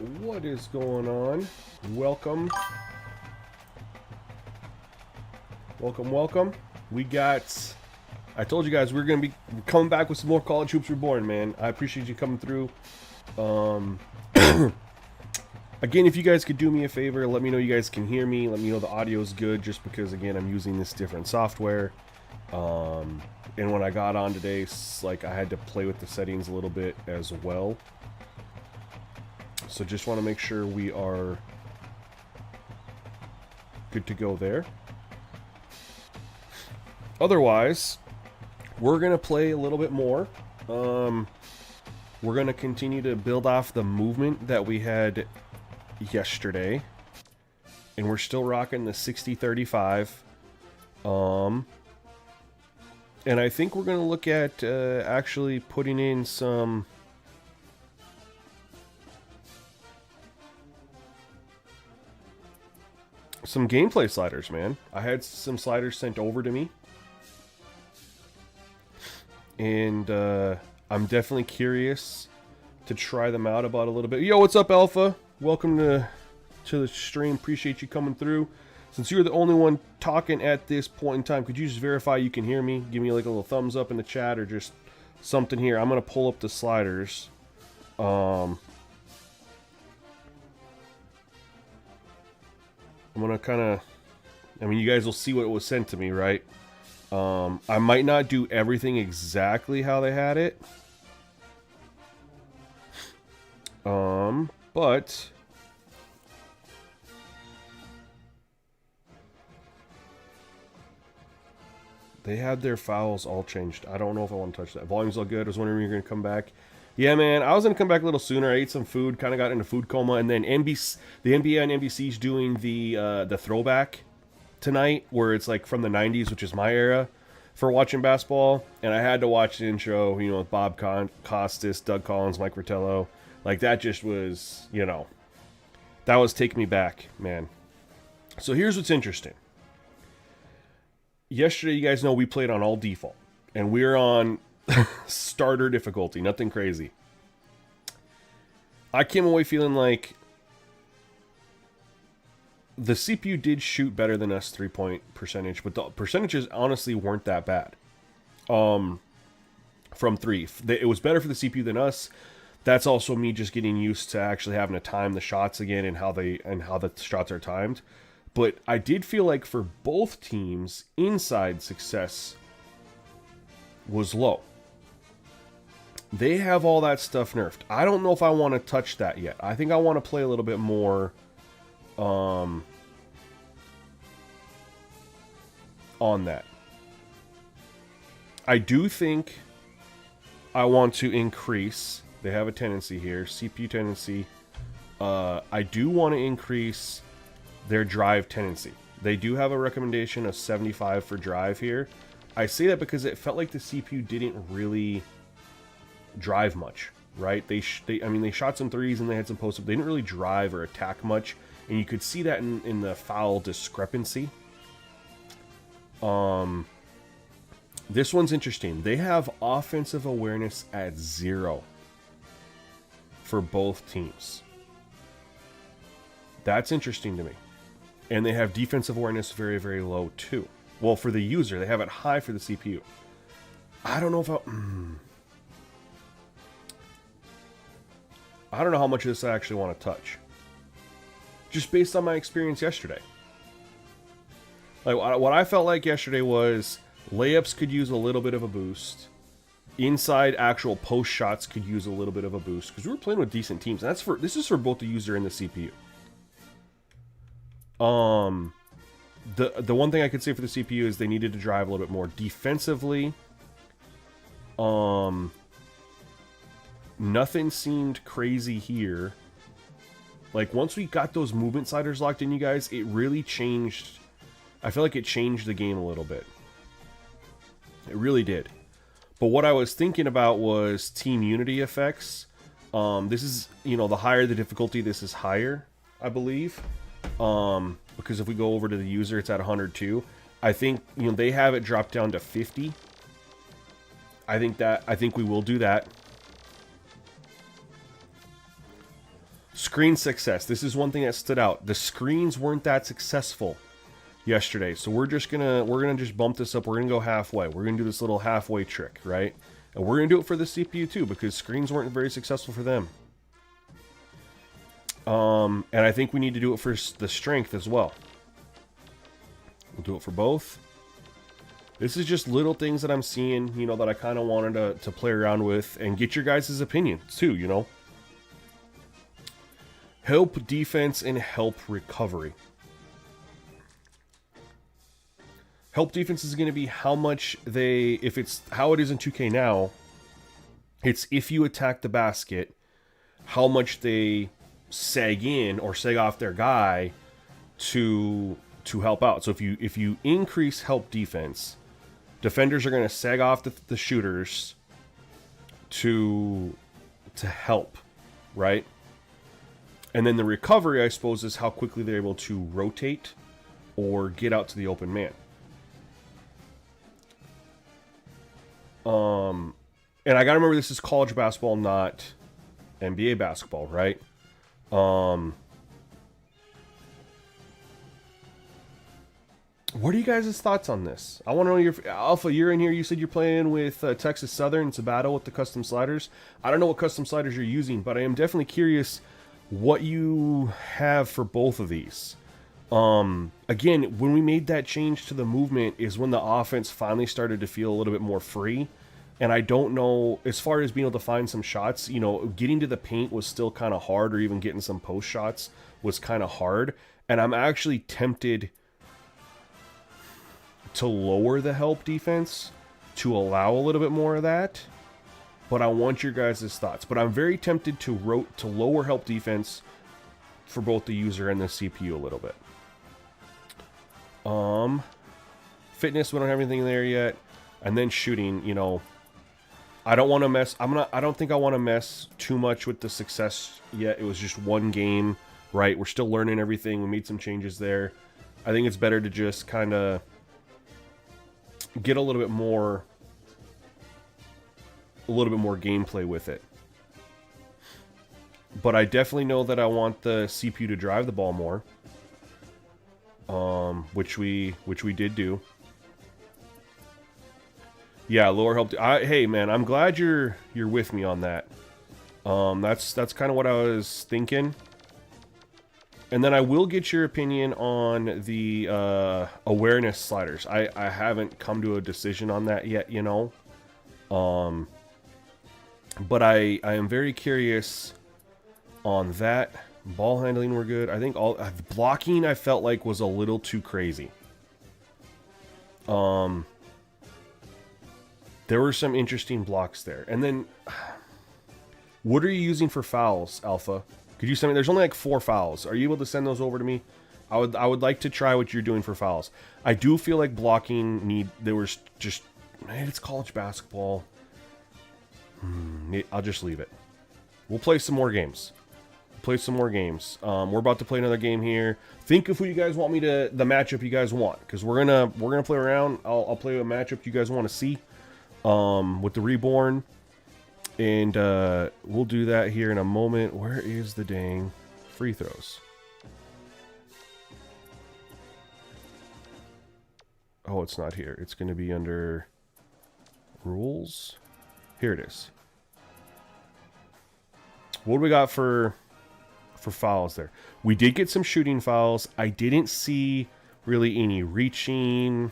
What is going on? Welcome. Welcome. We got... I told you guys we're going to be coming back with some more College Hoops Reborn, man. I appreciate you coming through. Again, if you guys could do me a favor, let me know you guys can hear me. Let me know the audio is good, just because, again, I'm using this different software. And when I got on today, like, I had to play with the settings a little bit as well. So just want to make sure we are good to go there. Otherwise, we're going to play a little bit more. We're going to continue to build off the movement that we had yesterday. And we're still rocking the 60-35. And I think we're going to look at actually putting in some... gameplay sliders, man. I had some sliders sent over to me. And I'm definitely curious to try them out about a little bit. Yo, what's up, Alpha? Welcome to the stream. Appreciate you coming through. Since you're the only one talking at this point in time, could you just verify you can hear me? Give me like a little thumbs up in the chat or just something here. I'm going to pull up the sliders. I'm going to kind of... I mean, you guys will see what was sent to me, right? I might not do everything exactly how they had it. But... they had their fouls all changed. I don't know if I want to touch that. Volumes look good. I was wondering when you're going to come back. Yeah, man, I was going to come back a little sooner. I ate some food, kind of got into food coma, and then the NBA and NBC's doing the throwback tonight, where it's like from the 90s, which is my era for watching basketball, and I had to watch the intro, you know, with Bob Costas, Doug Collins, Mike Fratello. Like, that just was, you know, that was taking me back, man. So here's what's interesting. Yesterday, you guys know we played on all default, and we're on starter difficulty, nothing crazy. I came away feeling like the CPU did shoot better than us 3-point percentage, but the percentages honestly weren't that bad. From three, it was better for the CPU than us. That's also me just getting used to actually having to time the shots again and how the shots are timed. But I did feel like for both teams, inside success was low. They have all that stuff nerfed. I don't know if I want to touch that yet. I think I want to play a little bit more on that. I do think I want to increase. They have a tendency here, CPU tendency. I do want to increase their drive tendency. They do have a recommendation of 75 for drive here. I say that because it felt like the CPU didn't really drive much, right? They shot some threes and they had some post-up. They didn't really drive or attack much, and you could see that in the foul discrepancy. This one's interesting. They have offensive awareness at 0 for both teams. That's interesting to me. And they have defensive awareness very, very low too. Well, for the user, they have it high for the CPU. I don't know if I don't know how much of this I actually want to touch. Just based on my experience yesterday. Like, what I felt like yesterday was layups could use a little bit of a boost. Inside actual post shots could use a little bit of a boost, because we were playing with decent teams. And this is for both the user and the CPU. The one thing I could say for the CPU is they needed to drive a little bit more defensively. Nothing seemed crazy here. Like, once we got those movement sliders locked in, you guys, it really changed. I feel like it changed the game a little bit. It really did. But what I was thinking about was team unity effects. This is, you know, the higher the difficulty, this is higher, I believe. Because if we go over to the user, it's at 102. I think, you know, they have it dropped down to 50. I think we will do that. Screen success. This is one thing that stood out. The screens weren't that successful yesterday, so we're gonna just bump this up. We're gonna go halfway. We're gonna do this little halfway trick, right? And we're gonna do it for the CPU too, because screens weren't very successful for them. And I think we need to do it for the strength as well. We'll do it for both. This is just little things that I'm seeing, you know, that I kind of wanted to play around with and get your guys' opinions too, you know. Help defense and help recovery. Help defense is going to be how much they, if it's how it is in 2K now, it's if you attack the basket, how much they sag in or sag off their guy to help out. So if you increase help defense, defenders are going to sag off the shooters to help, right? And then the recovery, I suppose, is how quickly they're able to rotate or get out to the open man. And I gotta remember this is college basketball, not NBA basketball, right? What are you guys' thoughts on this? I want to know your Alpha. You're in here. You said you're playing with Texas Southern. It's a battle with the custom sliders. I don't know what custom sliders you're using, but I am definitely curious what you have for both of these. Again, when we made that change to the movement is when the offense finally started to feel a little bit more free. And I don't know, as far as being able to find some shots, you know, getting to the paint was still kind of hard, or even getting some post shots was kind of hard. And I'm actually tempted to lower the help defense to allow a little bit more of that. But I want your guys' thoughts. But I'm very tempted to lower help defense for both the user and the CPU a little bit. Fitness, we don't have anything there yet. And then shooting, you know, I don't want to mess. I don't think I want to mess too much with the success yet. It was just one game, right? We're still learning everything. We made some changes there. I think it's better to just kind of get a little bit more gameplay with it. But I definitely know that I want the CPU to drive the ball more, which we did do. Yeah, lower help. Hey man, I'm glad you're with me on that. That's kind of what I was thinking. And then I will get your opinion on the awareness sliders. I haven't come to a decision on that yet, you know. But I am very curious on that. Ball handling were good. I think all blocking I felt like was a little too crazy. There were some interesting blocks there. And then what are you using for fouls, Alpha? Could you send me? There's only like 4 fouls. Are you able to send those over to me? I would like to try what you're doing for fouls. I do feel like blocking there was just, man, it's college basketball. I'll just leave it. We'll play some more games. We're about to play another game here. Think of who you guys want me to, the matchup you guys want, because we're gonna play around. I'll play a matchup you guys want to see, with the Reborn, and we'll do that here in a moment. Where is the dang free throws? Oh, it's not here. It's gonna be under rules. Here it is. What do we got for fouls there? We did get some shooting fouls. I didn't see really any reaching.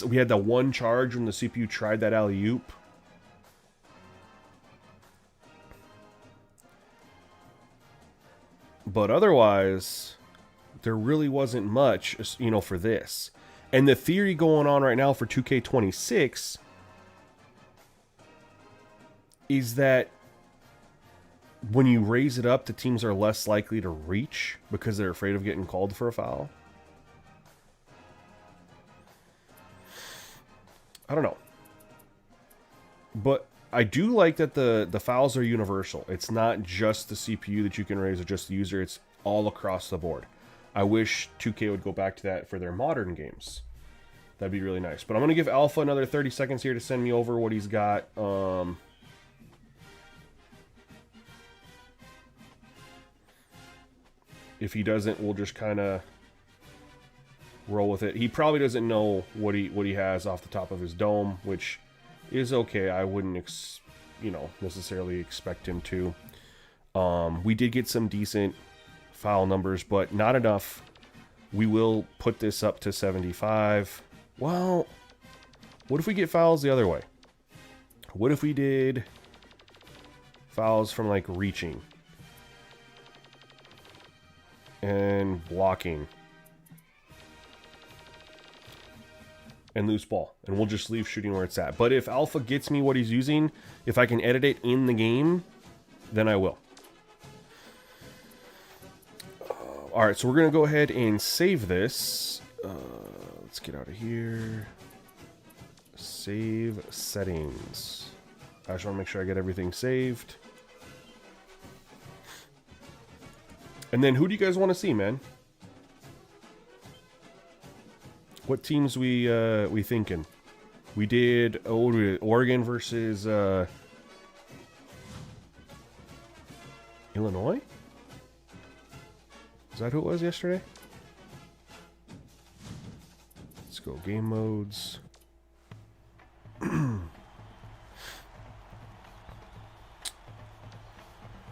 We had that one charge when the CPU tried that alley-oop. But otherwise, there really wasn't much, you know, for this. And the theory going on right now for 2K26 is that when you raise it up, the teams are less likely to reach because they're afraid of getting called for a foul. I don't know. But I do like that the fouls are universal. It's not just the CPU that you can raise or just the user. It's all across the board. I wish 2K would go back to that for their modern games. That'd be really nice. But I'm going to give Alpha another 30 seconds here to send me over what he's got. If he doesn't, we'll just kind of roll with it. He probably doesn't know what he has off the top of his dome, which is okay. I wouldn't necessarily expect him to. We did get some decent foul numbers, but not enough. We will put this up to 75. Well, what if we get fouls the other way? What if we did fouls from, like, reaching and blocking and loose ball, and we'll just leave shooting where it's at. But if Alpha gets me what he's using, if I can edit it in the game, then I will. Alright, so we're going to go ahead and save this. Let's get out of here. Save settings. I just want to make sure I get everything saved. And then who do you guys want to see, man? What teams we thinking? We did Oregon versus Illinois? Is that who it was yesterday? Let's go game modes. So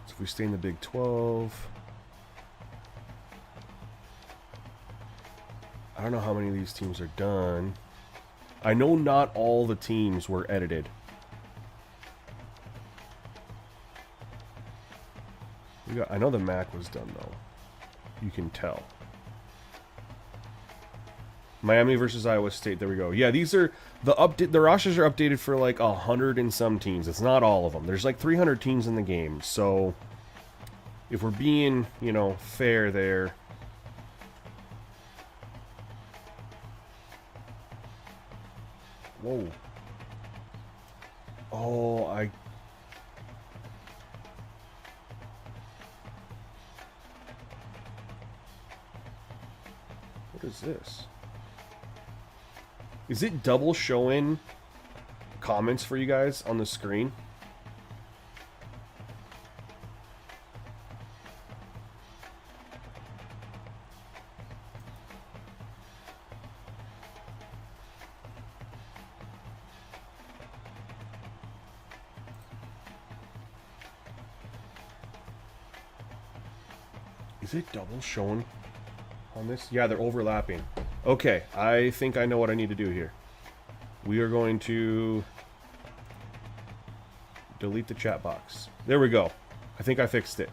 if we stay in the Big 12. I don't know how many of these teams are done. I know not all the teams were edited. I know the MAC was done, though. You can tell. Miami versus Iowa State. There we go. Yeah, these are the rosters are updated for like 100 and some teams. It's not all of them. There's like 300 teams in the game. So if we're being, fair there. Whoa. Oh, what is this? Is it double showing comments for you guys on the screen? Is it double showing on this? Yeah, they're overlapping. Okay, I think I know what I need to do here. We are going to delete the chat box. There we go. I think I fixed it.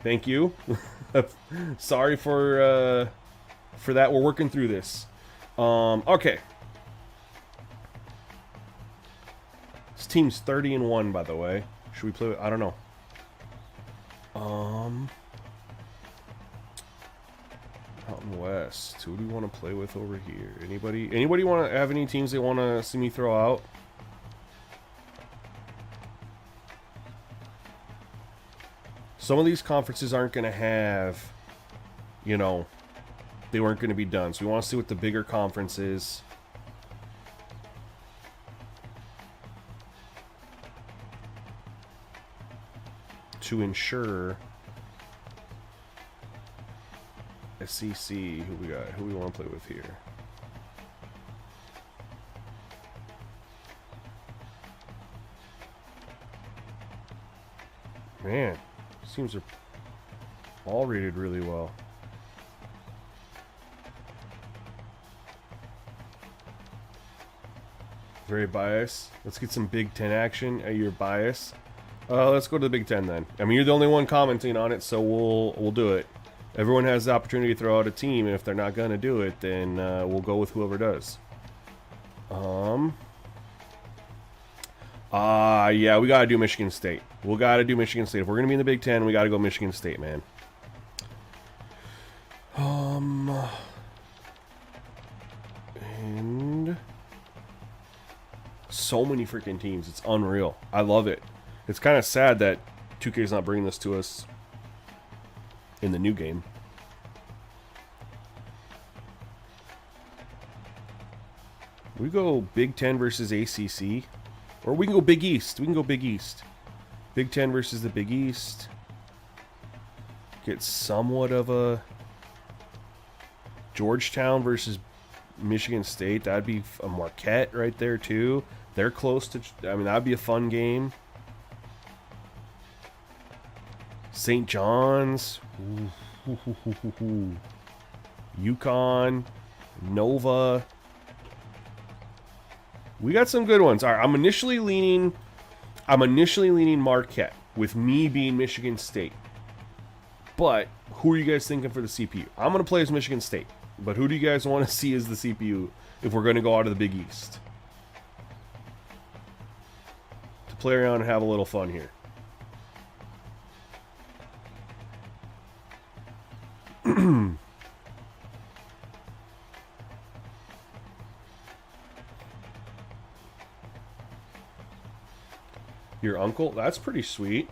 Thank you. Sorry for that. We're working through this. Okay. This team's 30-1, by the way. Should we play with, I don't know. Mountain West. Who do we want to play with over here? Anybody want to have any teams they want to see me throw out? Some of these conferences aren't going to have, they weren't going to be done. So we want to see what the bigger conference is. To ensure SEC, who we got? Who we want to play with here? Man, these teams are all rated really well. Very biased. Let's get some Big Ten action. You're biased. Let's go to the Big Ten then. I mean, you're the only one commenting on it, so we'll do it. Everyone has the opportunity to throw out a team, and if they're not going to do it, then we'll go with whoever does. Yeah, we got to do Michigan State. We got to do Michigan State. If we're going to be in the Big Ten, we got to go Michigan State, man. And so many freaking teams. It's unreal. I love it. It's kind of sad that 2K's not bringing this to us in the new game. We go Big Ten versus ACC, or we can go Big East. We can go Big East. Big Ten versus the Big East. get somewhat of a Georgetown versus Michigan State. That'd be a Marquette right there too. They're close to. I mean, that'd be a fun game. St. John's, UConn, Nova. We got some good ones. All right, I'm initially leaning Marquette, with me being Michigan State. But who are you guys thinking for the CPU? I'm gonna play as Michigan State, but who do you guys want to see as the CPU if we're gonna go out of the Big East? To play around and have a little fun here. Your uncle? That's pretty sweet.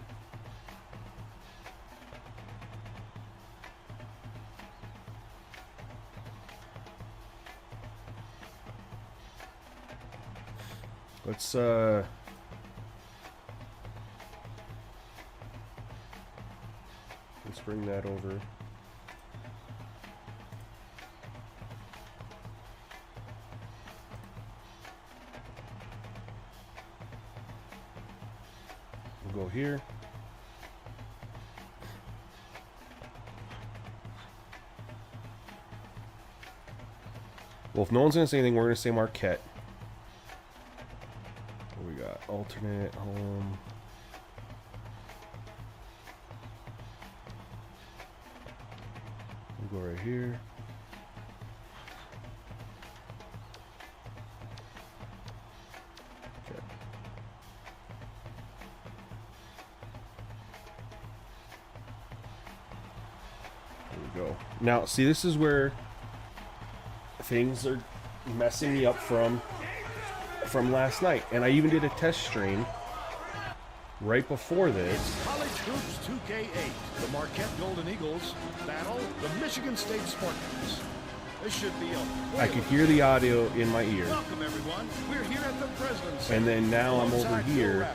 Let's bring that over. We'll go here. Well, if no one's going to say anything, we're going to say Marquette. What we got? Alternate, home. We'll go right here. Okay. There we go. Now, see, this is where things are messing me up from last night, and I even did a test stream right before this. College Hoops 2K8. The Marquette Golden Eagles battle the Michigan State Spartans. This should be a I could hear the audio in my ear. Welcome everyone. We're here at the President's Center. And then now I'm over here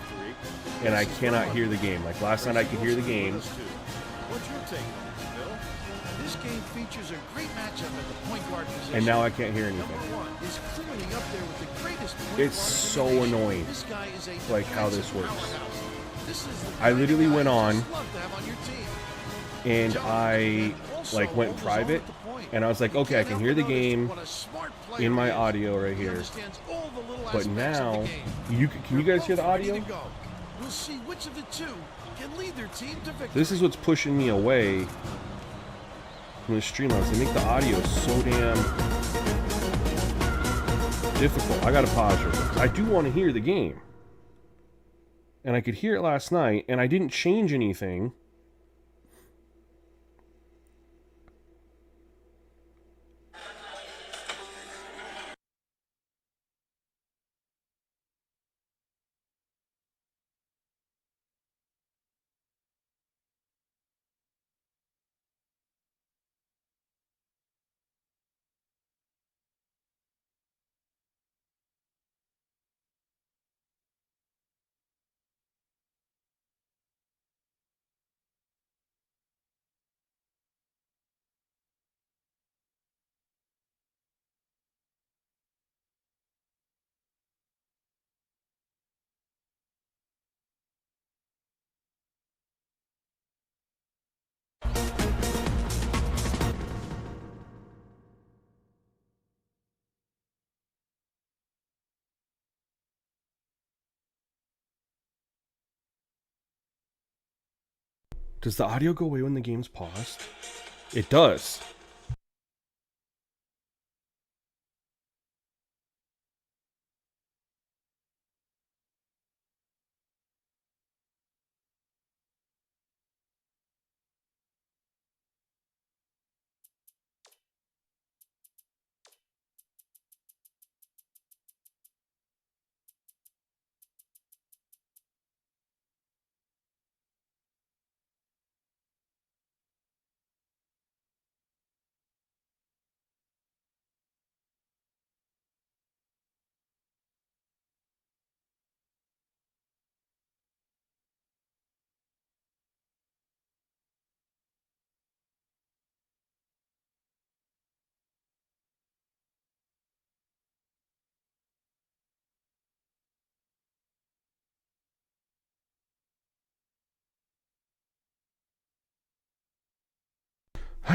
and I cannot hear the game. Like last night I could hear the game. What's your take on this, Bill? This game features a great matchup at the point guard position. And now I can't hear anything. Number one is clearly up there with the greatest point It's guard so in the nation. annoying, This guy is a like how this defensive works. powerhouse. This is the I literally guy went you on just love to have on your team. and I like went private and I was like, okay, I can hear the game in my audio right here. But now, can you guys hear the audio? We'll see which of the two can lead their team to victory. This is what's pushing me away from the Streamlabs. They make the audio so damn difficult. I gotta pause real quick. I do want to hear the game. And I could hear it last night, and I didn't change anything. Does the audio go away when the game's paused? It does.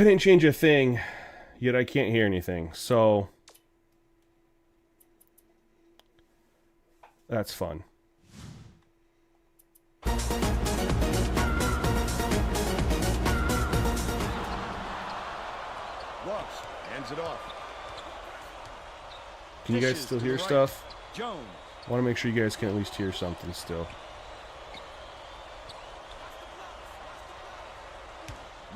I didn't change a thing, yet I can't hear anything. So that's fun. Ross hands it off. Can you guys Dishes still to hear the right. stuff? Jones. I want to make sure you guys can at least hear something still.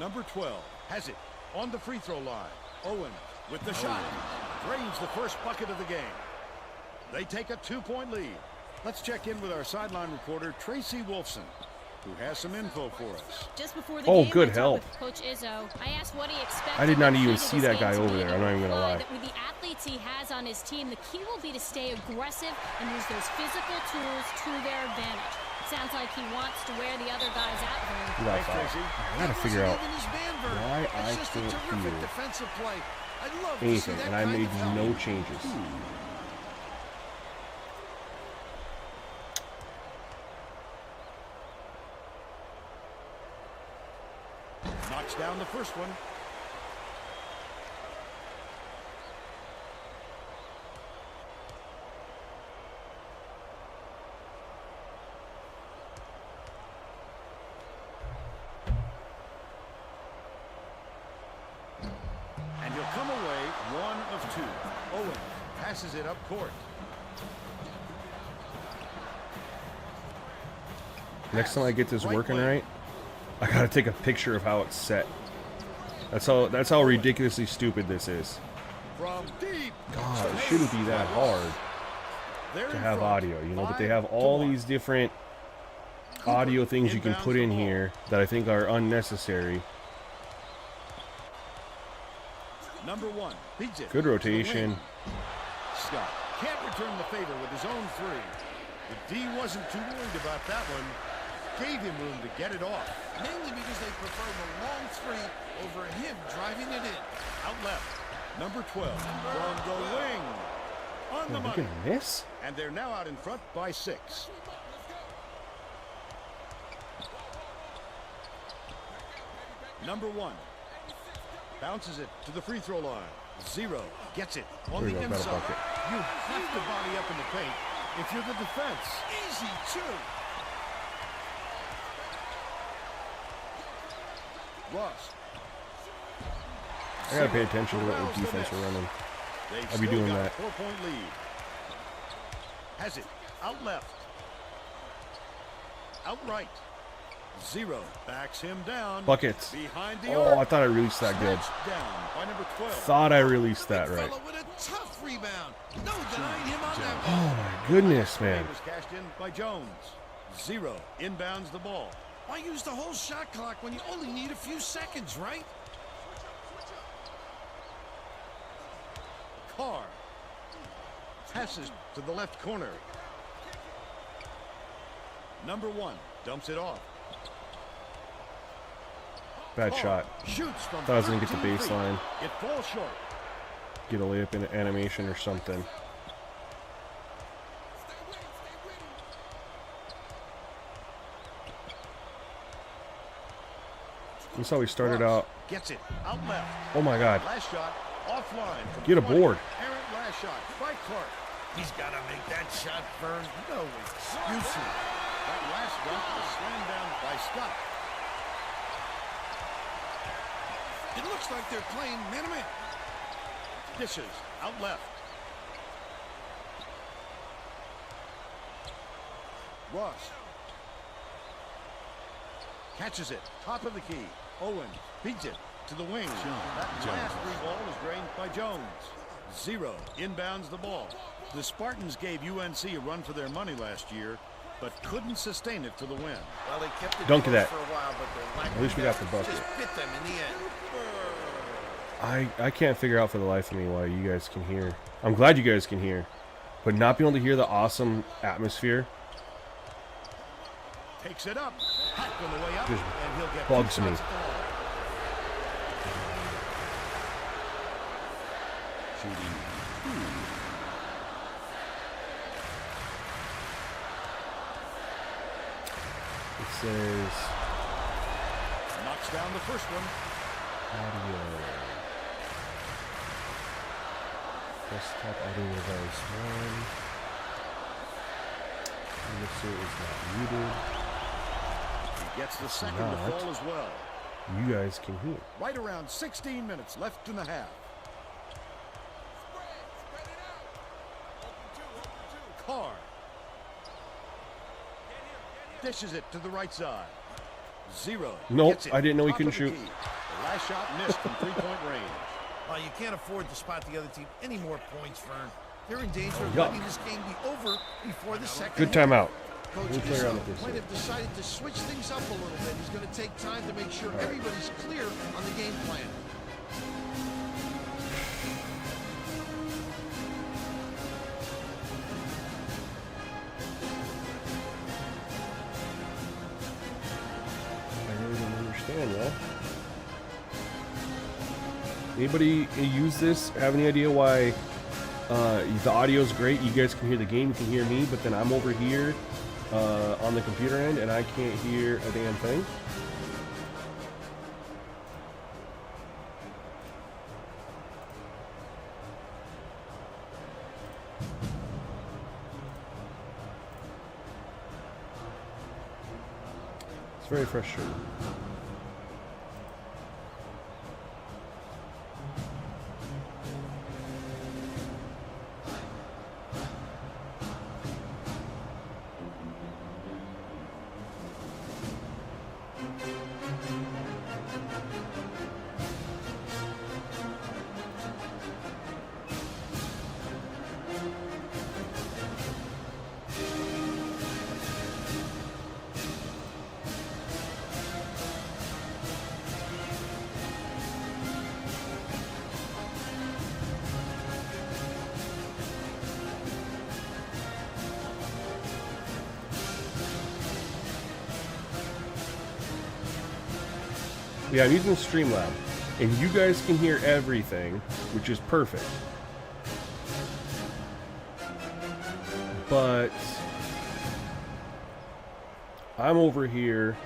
Number 12 has it on the free throw line. Owen with the shot. Drains the first bucket of the game. They take a 2-point lead. Let's check in with our sideline reporter, Tracy Wolfson, who has some info for us. Just before the Oh, game, good I talked help. with Coach Izzo. I asked what he expected. I did not the key even to see this that game guy to over be, there. I'm and not even gonna replied lie. that with the athletes he has on his team, the key will be to stay aggressive and use those physical tools to their advantage. Sounds like he wants to wear the other guys out for him. You got Thanks, foul. Tracy. I gotta figure out why I It's just a can't terrific hear defensive play. I'd love to see anything, that and I kind made of help. no changes. Knocks down the first one. And he'll come away 1 of 2. Owen passes it up court. Next time I get this working right, I gotta take a picture of how it's set. That's how ridiculously stupid this is. From deep. God, it shouldn't be that hard They're to in have front, audio, you know, but they 5 have to all 1. these different audio things you can inbounds put the in ball. here that I think are unnecessary. Number 1 beats it. Good to the rotation. wing. Scott can't return the favor with his own 3. The D wasn't too worried about that one. Gave him room to get it off. Mainly because they prefer the long three over him driving it in. Out left. Number 12 from the wing. On the Are we money. gonna miss? And they're now out in front by 6. Number 1 bounces it to the free throw line. 0 gets it on There we the go, got a inside. bucket. You have to body up in the paint if you're the defense. Easy, too. Ross. I gotta pay attention to what the defense are running. They've I'll be still doing got that. a 4-point lead. Has it out left. Outright. 0 backs him down. Buckets. Behind the Oh, I arc. thought I released that good. Snatched down by number 12. Thought I released that Big right. fella with a tough rebound. No denying him on that Oh one. my goodness, man. Was cashed in by Jones. 0 inbounds the ball. Why use the whole shot clock when you only need a few seconds, right? Carr passes to the left corner. Number 1 dumps it off. Bad Carr shot. shoots from Thought I was gonna get the 13 feet. baseline. It falls short. Get a layup in animation or something. This is how we started Ross out. gets it out left. Oh my God. Last shot offline. from Get a 20. board. Errant last shot by Clark. He's got to make that shot burn. No excuses. That last dunk was slammed down by Scott. It looks like they're playing man-to-man. Dishes out left. Ross catches it, top of the key. Owen beats it to the wing. That last free ball was drained by Jones. 0 inbounds the ball. The Spartans gave UNC a run for their money last year, but couldn't sustain it to the win. Well, they kept it Dunk close that. for a while, but their lack At least of we got depth the bucket. just bit them in the end. I can't figure out for the life of me why you guys can hear. I'm glad you guys can hear. But not being able to hear the awesome atmosphere Takes it up. Hacked on the way up, Just and he'll get bugs 2 me. shots at the line. Shooting 2. it says Knocks down the first one. audio. Desktop audio device 1. Mixer is not muted. He gets the second to fall as well. You guys can hear. Right around 16 minutes left in the half. Spread it out. Open two. Carr dishes it to the right side. Zero. Nope, Gets it. I didn't know he Top couldn't of the shoot. key. The last shot missed from three-point range. Well, you can't afford to spot the other team any more points, Vern. They're in danger of Yeah. letting this game be over before the second Good half. timeout. Coach We'll play around with this might here. have decided to switch things up a little bit. He's going to take time to make sure everybody's clear on the game plan. I really don't understand, y'all. Anybody use this? Have any idea why the audio is great? You guys can hear the game, you can hear me, but then I'm over here on the computer end and I can't hear a damn thing. It's very frustrating. Yeah, I'm using Streamlab, and you guys can hear everything, which is perfect. But I'm over here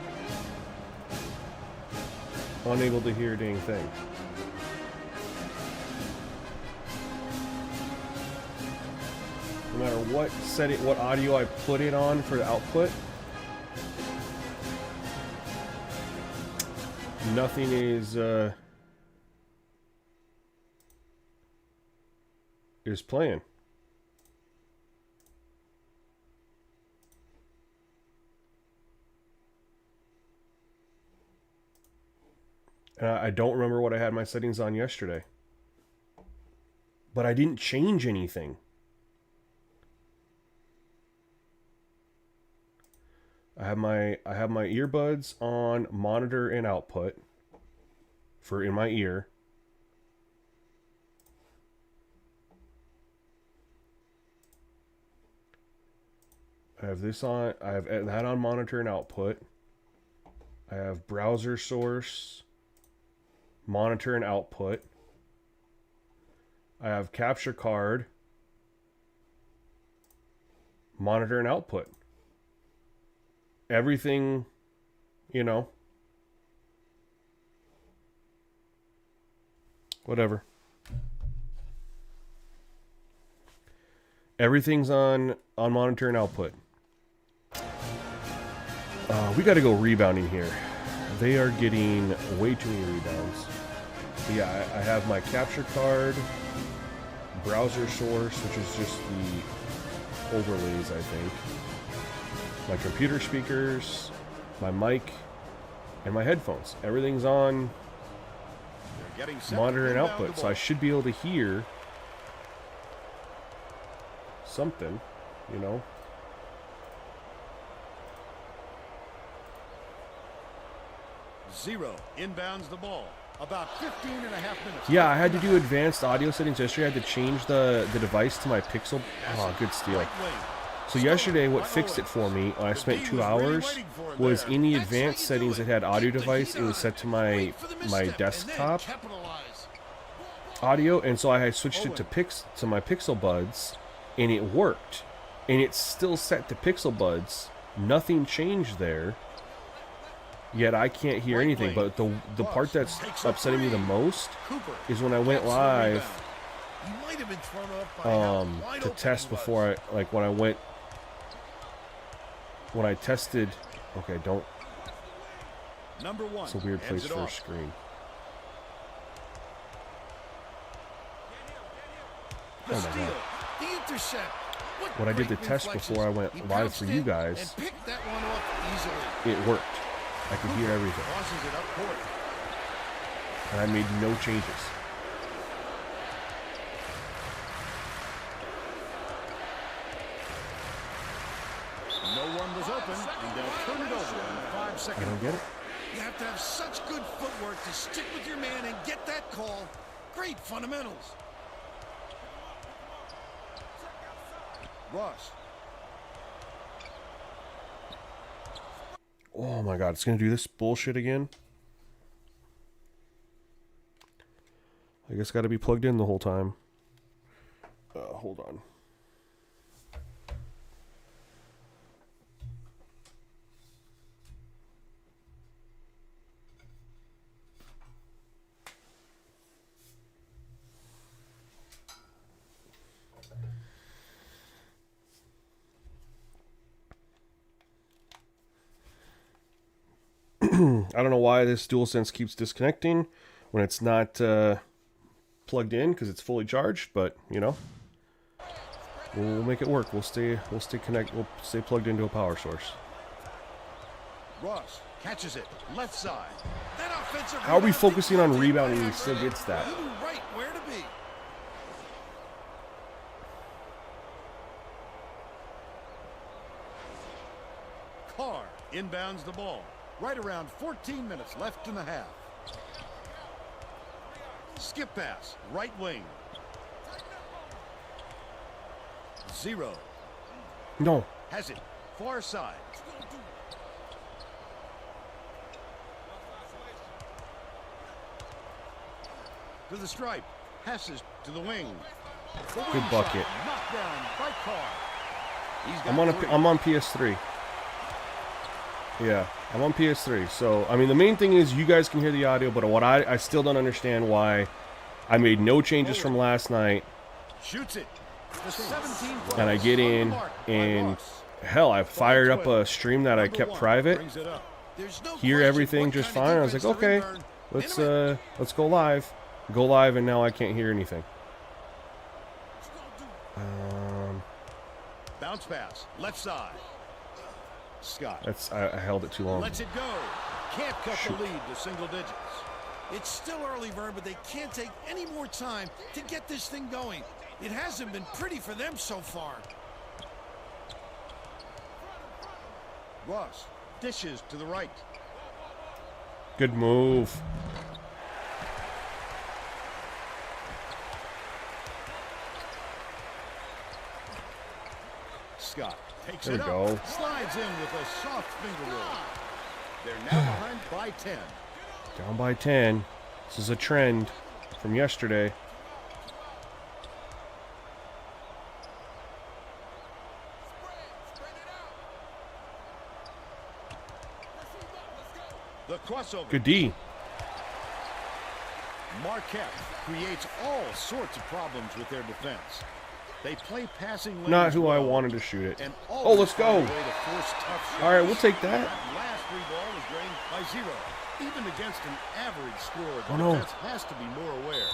unable to hear a dang thing. No matter what setting, what audio I put it on for the output, nothing is playing. I don't remember what I had my settings on yesterday, but I didn't change anything. I have my earbuds on monitor and output for in my ear. I have this on, I have that on monitor and output. I have browser source, monitor and output. I have capture card, monitor and output. Everything, you know, whatever. Everything's on monitor and output. We got to go rebounding here. They are getting way too many rebounds. But yeah, I have my capture card, browser source, which is just the overlays, I think. My computer speakers, my mic, and my headphones. Everything's on monitor and output, so I should be able to hear something, you know. Zero inbounds the ball. About 15 and a half minutes. Yeah, I had to do advanced audio settings yesterday. I had to change the device to my Pixel. Oh, good steal. So yesterday, what fixed it for me, when I spent 2 hours, was in the advanced settings that had audio device, it was set to my desktop audio, and so I had switched it to my Pixel Buds, and it worked. And it's still set to Pixel Buds. Nothing changed there. yet I can't hear anything. But the part that's upsetting me the most is when I went live He might have been thrown off by how wide to open test he was. before when I tested. Okay, don't. Number 1. It's a weird hands place it for a off. screen. The Oh my steal, God. the intercept. What When I did the great test reflexes. before I went He live bounced for you in guys, and picked that one off easily. it worked. I could hear everything, Tosses it up court. and I made no changes. No one was open, and they'll turn it over in 5 I seconds. don't get it. You have to have such good footwork to stick with your man and get that call. Great fundamentals. Ross. Oh my God, it's gonna do this bullshit again. I guess got to be plugged in the whole time. Hold on. I don't know why this DualSense keeps disconnecting when it's not plugged in because it's fully charged, but you know, we'll make it work. We'll stay plugged into a power source. Ross catches it. Left side. That offensive How are we rebound focusing on didn't rebounding and he take still by gets that? He knew right where to be. Carr inbounds the ball. Right around 14 minutes left in the half. Skip pass. Right wing. 0. No. Has it. Far side. To the stripe. Passes to the wing. The wing Good bucket. shot knocked down by Carr. He's got I'm on three. I'm on PS3. Yeah, I'm on PS3. So I mean, the main thing is you guys can hear the audio, but what I still don't understand why I made no changes from last night, Shoots it. The 17 and I get in and hell, I fired up a stream that I kept private. Brings it up. There's no Hear question everything what just kind of fine. I was like, defense okay, they're in. let's go live. Go live, and now I can't hear anything. Bounce pass. Left side. Scott. I held it too long. Lets it go. Can't cut the lead to single digits. It's still early, Vern, but they can't take any more time to get this thing going. It hasn't been pretty for them so far. Ross dishes to the right. Good move. Scott takes There it we up. go. Slides in with a soft finger roll. They're now behind by 10. Down by 10. This is a trend from yesterday. The crossover. Good D. Marquette creates all sorts of problems with their defense. They play passing lanes Not who I well wanted to shoot it. and Oh, always let's find go. a way to force tough shots. All right, we'll take that. That last free ball is drained by 0. Even against an average score, the Oh, no. defense has to be more aware.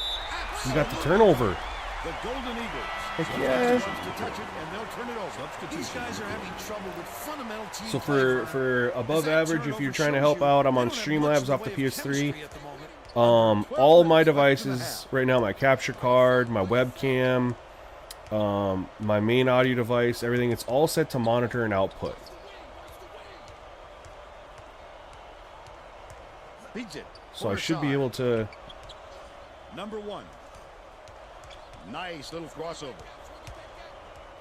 You got the turnover. The Golden Eagles. Heck The yeah. defense wants to touch it, and they'll turn it over. These guys are having trouble with fundamental team So play, Vern. for above As that average, if turnover you're trying to shows help you, out, I'm they on don't have Streamlabs much in off the way of PS3. chemistry at the moment. All my devices right now, my capture card, my webcam, my main audio device, everything, it's all set to monitor and output. Beats it. So I Far should be side. able to. Number 1. Nice little crossover.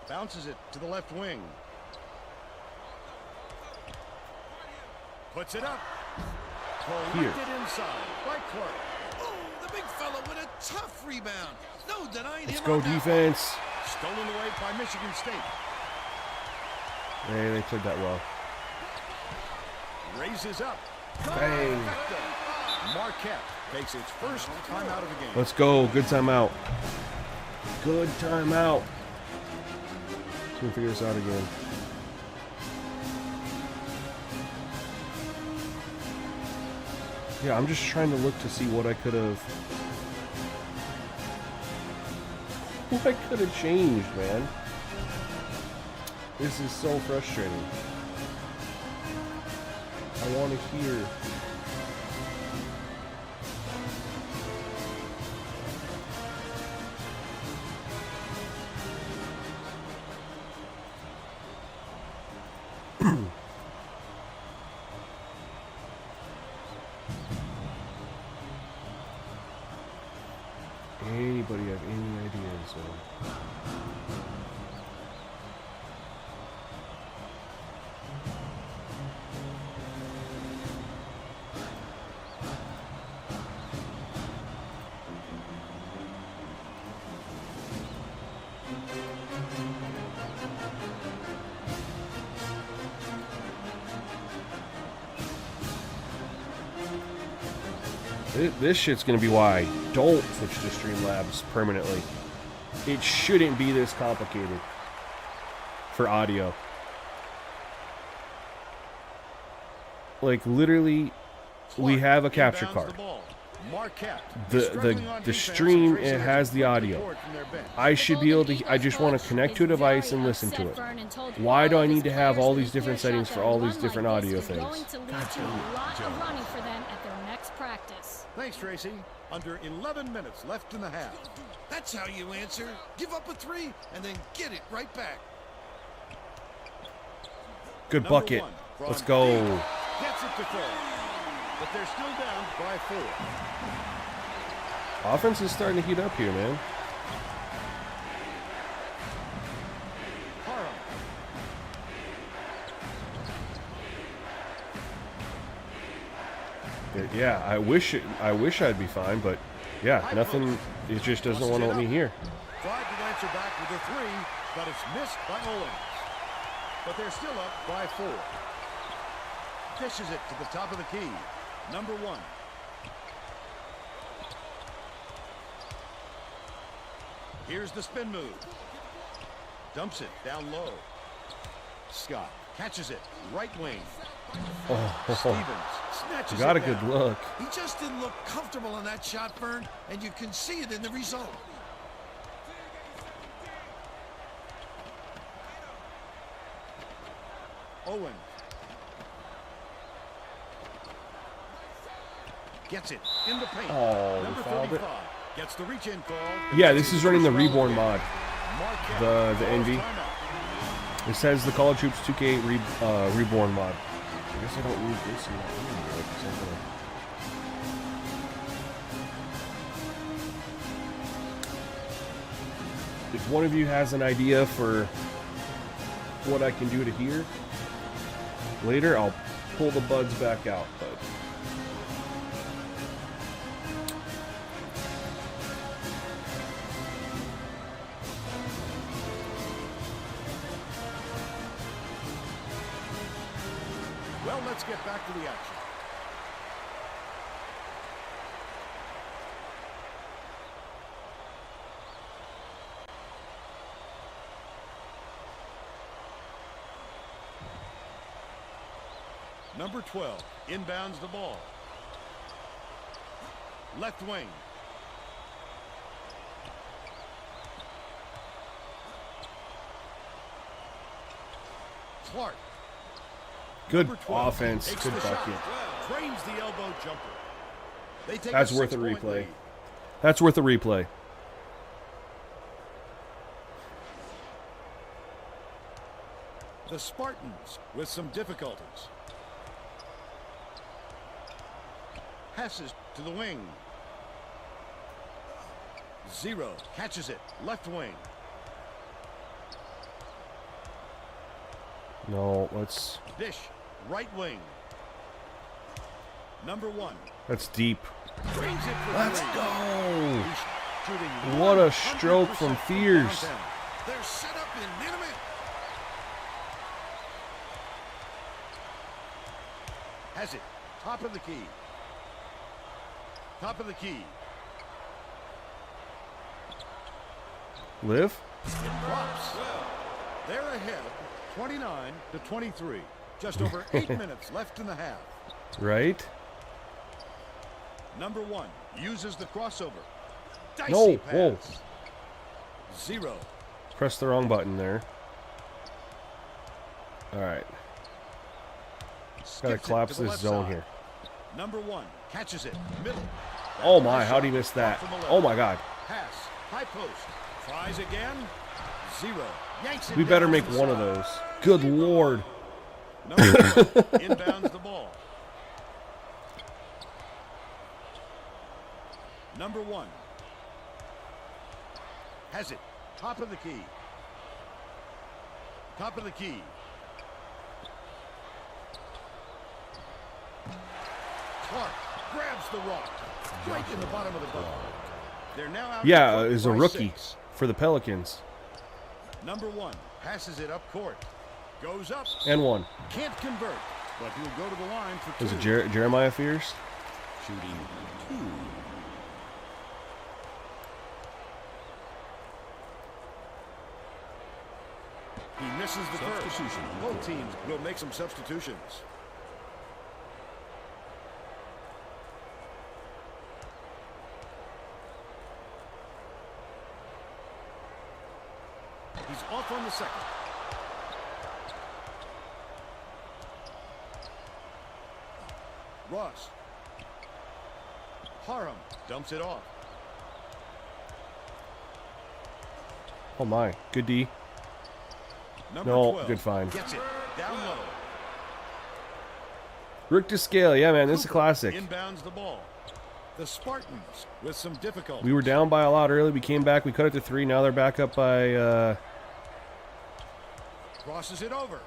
Bounces it to the left wing. Puts it up. Here. Collected inside by Clark. Oh, the big fella with a tough rebound. No denying Let's him go on that defense. Stolen away by Michigan State. Hey, they played that well. Raises up. Bang. Marquette takes its first timeout of the game. Let's go. Good timeout. Good timeout. Let's see if we figure this out again. Yeah, I'm just trying to look to see what I could have. What I could have changed, man. This is so frustrating. I want to hear. Anybody have any ideas? This shit's gonna be why I don't switch to Streamlabs permanently. It shouldn't be this complicated for audio. Like literally, we have a capture card. The stream, it has the audio. I should be able to. I just want to connect to a device and listen to it. Why do I need to have all these different settings for all these different audio things? Thanks, Tracy. Under 11 minutes left in the half. That's how you answer. Give up a 3 and then get it right back. Good bucket. Let's go. Gets it to throw. But they're still down by 4. Offense is starting to heat up here, man. Yeah, I wish I'd be fine, but yeah, nothing. It just doesn't want to let me hear. Tried to answer back with a 3, but it's missed by Owens. But they're still up by 4. Dishes it to the top of the key. Number 1. Here's the spin move. Dumps it down low. Scott catches it. Right wing. Stevens snatches got it a good down. look. He just didn't look comfortable in that shot, Vern, and you can see it in the result. Owens gets it in the paint. Oh, Number we fouled it. 35 gets the reach-in call. Yeah, this is running the REBORN mod. The Envy. It says the College Hoops 2K REBORN mod. I guess I don't need this in that anyway, 'cause I'm gonna... If one of you has an idea for what I can do to hear later, I'll pull the buds back out. But well, let's get back to the action. Number 12 inbounds the ball. Left wing. Clark. good Number 12 offense, takes good the shot. bucket. Drains the elbow jumper. They take That's a worth a 6-point replay. lead. That's worth a replay. The Spartans with some difficulties. Passes to the wing. 0 catches it. Left wing. No, let's... Dish. Right wing. Number 1. That's deep. Drains it for Let's 3. go! He's shooting What a stroke from 100% Fears. downtown. They're set up in minute. Has it. Top of the key. Top of the key. Live? Drops. They're ahead, 29-23. Just over 8 minutes left in the half. Right? Number 1 uses the crossover. Dicey No, pass. whoa. 0. Press the wrong button there. All right. Gotta Skips it collapse to the this left zone side. here. Number 1 catches it. Middle. Oh Back my, to the how'd he shot. miss that? From the left. Oh my God. Pass. High post. Tries again. 0. Yanks it We better down make one of inside. those. Good Lord. Number 1 inbounds the ball. Number 1 has it. Top of the key. Top of the key. Clark grabs the rock right in the bottom of the goal. They're now out. Yeah, in front is a by rookie 6. for the Pelicans. Number 1 passes it up court. Goes up. And one. Can't convert, but he'll go to the line for Was 2. it Jeremiah Fears? Shooting 2. He misses the first. Both teams will make some substitutions. He's off on the second. Ross. Parham dumps it off. Oh my. Good D. Number No, 12 good find. Gets it down low. Rick to scale. Yeah, man, this is a Cooper classic. Inbounds the ball. The Spartans with some difficulty. We were down by a lot early. We came back. We cut it to 3. Now they're back up by... Crosses it over.